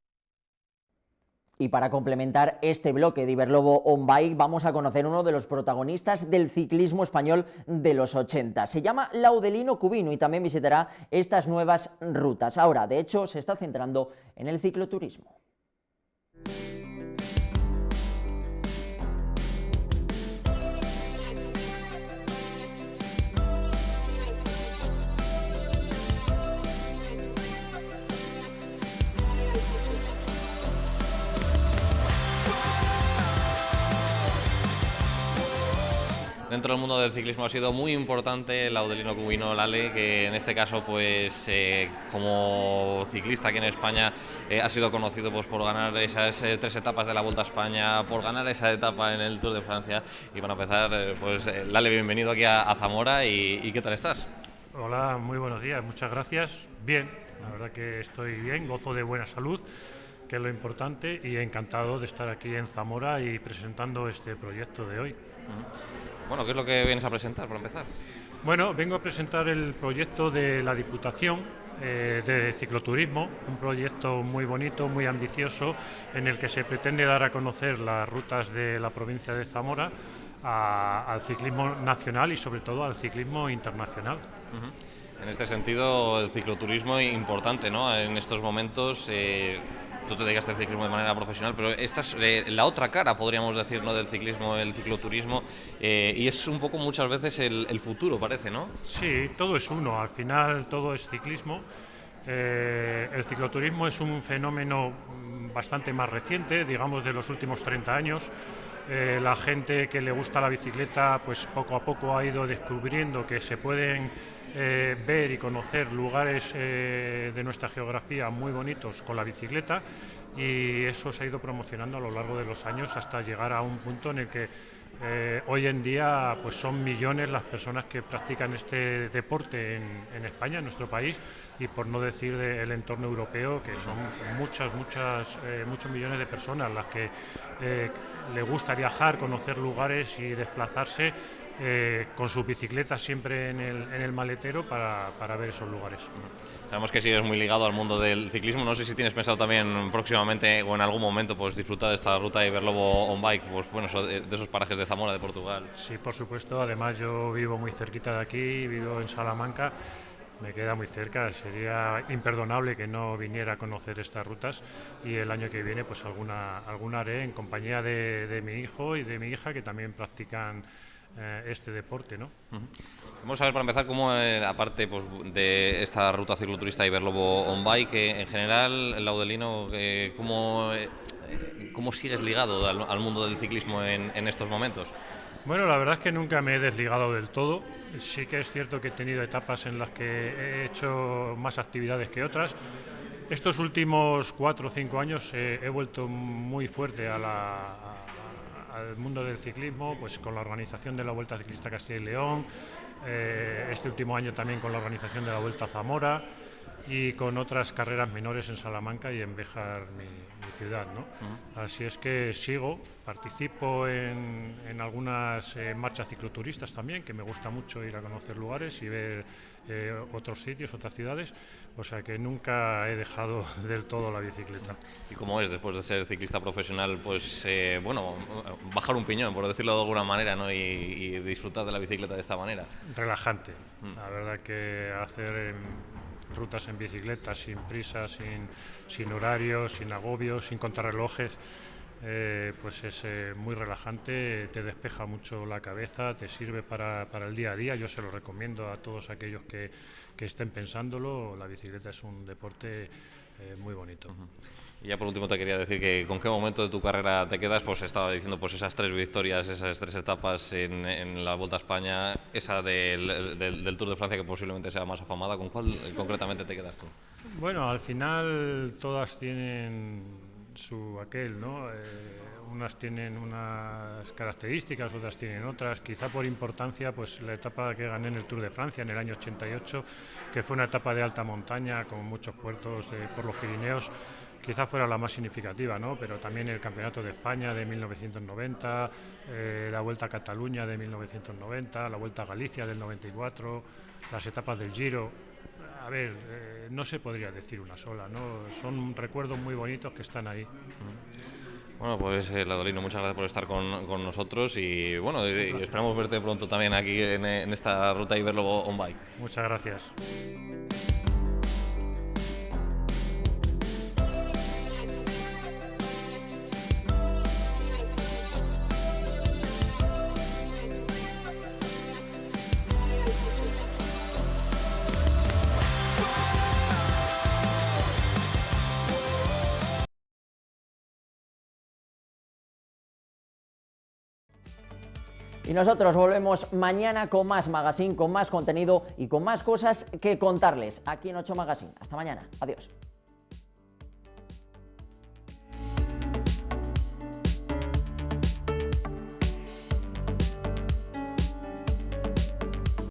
Y para complementar este bloque de Iberlobo on Bike vamos a conocer uno de los protagonistas del ciclismo español de los 80. Se llama Laudelino Cubino y también visitará estas nuevas rutas. Ahora, de hecho, se está centrando en el cicloturismo. Dentro del mundo del ciclismo ha sido muy importante Laudelino Cubino, Lale, que en este caso, pues como ciclista aquí en España, ha sido conocido pues por ganar esas 3 etapas de la Vuelta a España, por ganar esa etapa en el Tour de Francia. Y para empezar, pues Lale, bienvenido aquí a Zamora y ¿qué tal estás? Hola, muy buenos días, muchas gracias. Bien, la verdad que estoy bien, gozo de buena salud, que es lo importante, y encantado de estar aquí en Zamora y presentando este proyecto de hoy. Bueno, ¿qué es lo que vienes a presentar, por empezar? Bueno, vengo a presentar el proyecto de la Diputación de cicloturismo, un proyecto muy bonito, muy ambicioso, en el que se pretende dar a conocer las rutas de la provincia de Zamora al ciclismo nacional y sobre todo al ciclismo internacional. En este sentido, el cicloturismo es importante, ¿no? En estos momentos, tú te dedicaste al ciclismo de manera profesional, pero esta es la otra cara, podríamos decir, ¿no?, del ciclismo, el cicloturismo, y es un poco muchas veces el futuro, parece, ¿no? Sí, todo es uno, al final todo es ciclismo. El cicloturismo es un fenómeno bastante más reciente, digamos de los últimos 30 años. La gente que le gusta la bicicleta, pues poco a poco ha ido descubriendo que se pueden ver y conocer lugares de nuestra geografía muy bonitos con la bicicleta, y eso se ha ido promocionando a lo largo de los años hasta llegar a un punto en el que Hoy en día pues son millones las personas que practican este deporte en España, en nuestro país, y por no decir del entorno europeo, que son muchos millones de personas las que le gusta viajar, conocer lugares y desplazarse con sus bicicletas siempre en el maletero para ver esos lugares. Sabemos que sigues muy ligado al mundo del ciclismo. No sé si tienes pensado también próximamente o en algún momento pues disfrutar de esta ruta Iberlobo On Bike, pues bueno, de esos parajes de Zamora, de Portugal. Sí, por supuesto. Además yo vivo muy cerquita de aquí, vivo en Salamanca. Me queda muy cerca, sería imperdonable que no viniera a conocer estas rutas, y el año que viene pues alguna haré en compañía de mi hijo y de mi hija, que también practican este deporte, ¿no? Vamos a ver, para empezar, cómo aparte pues, de esta ruta cicloturista Iberlobo On Bike, en general, Laudelino, ¿cómo sigues ligado al mundo del ciclismo en estos momentos? Bueno, la verdad es que nunca me he desligado del todo. Sí que es cierto que he tenido etapas en las que he hecho más actividades que otras. Estos últimos 4 o 5 años he vuelto muy fuerte al mundo del ciclismo, pues con la organización de la Vuelta Ciclista Castilla y León, este último año también con la organización de la Vuelta a Zamora y con otras carreras menores en Salamanca y en Béjar, mi ciudad, ¿no? Así es que participo en algunas marchas cicloturistas también, que me gusta mucho ir a conocer lugares y ver otros sitios, otras ciudades, o sea que nunca he dejado del todo la bicicleta. ¿Y cómo es, después de ser ciclista profesional, pues bueno, bajar un piñón, por decirlo de alguna manera, ¿no? y disfrutar de la bicicleta de esta manera? Relajante. La verdad que hacer rutas en bicicleta sin prisa, sin horarios, sin agobios, sin contrarrelojes, pues es muy relajante, te despeja mucho la cabeza, te sirve para el día a día. Yo se lo recomiendo a todos aquellos que estén pensándolo. La bicicleta es un deporte muy bonito. Y ya por último te quería decir que con qué momento de tu carrera te quedas. Pues estaba diciendo pues esas 3 victorias, esas 3 etapas en la Vuelta a España, esa del Tour de Francia, que posiblemente sea más afamada. ¿Con cuál concretamente te quedas tú? Bueno, al final todas tienen su aquel, ¿no? Unas tienen unas características, otras tienen otras. Quizá por importancia, pues la etapa que gané en el Tour de Francia en el año 88, que fue una etapa de alta montaña con muchos puertos por los Pirineos, quizá fuera la más significativa, ¿no? Pero también el Campeonato de España de 1990, la Vuelta a Cataluña de 1990, la Vuelta a Galicia del 94, las etapas del Giro. A ver, no se podría decir una sola, ¿no? Son recuerdos muy bonitos que están ahí. Bueno, pues Laudelino, muchas gracias por estar con nosotros y bueno, y esperamos verte pronto también aquí en esta ruta Iberlobo On Bike. Muchas gracias. Y nosotros volvemos mañana con más magazine, con más contenido y con más cosas que contarles aquí en 8 Magazine. Hasta mañana. Adiós.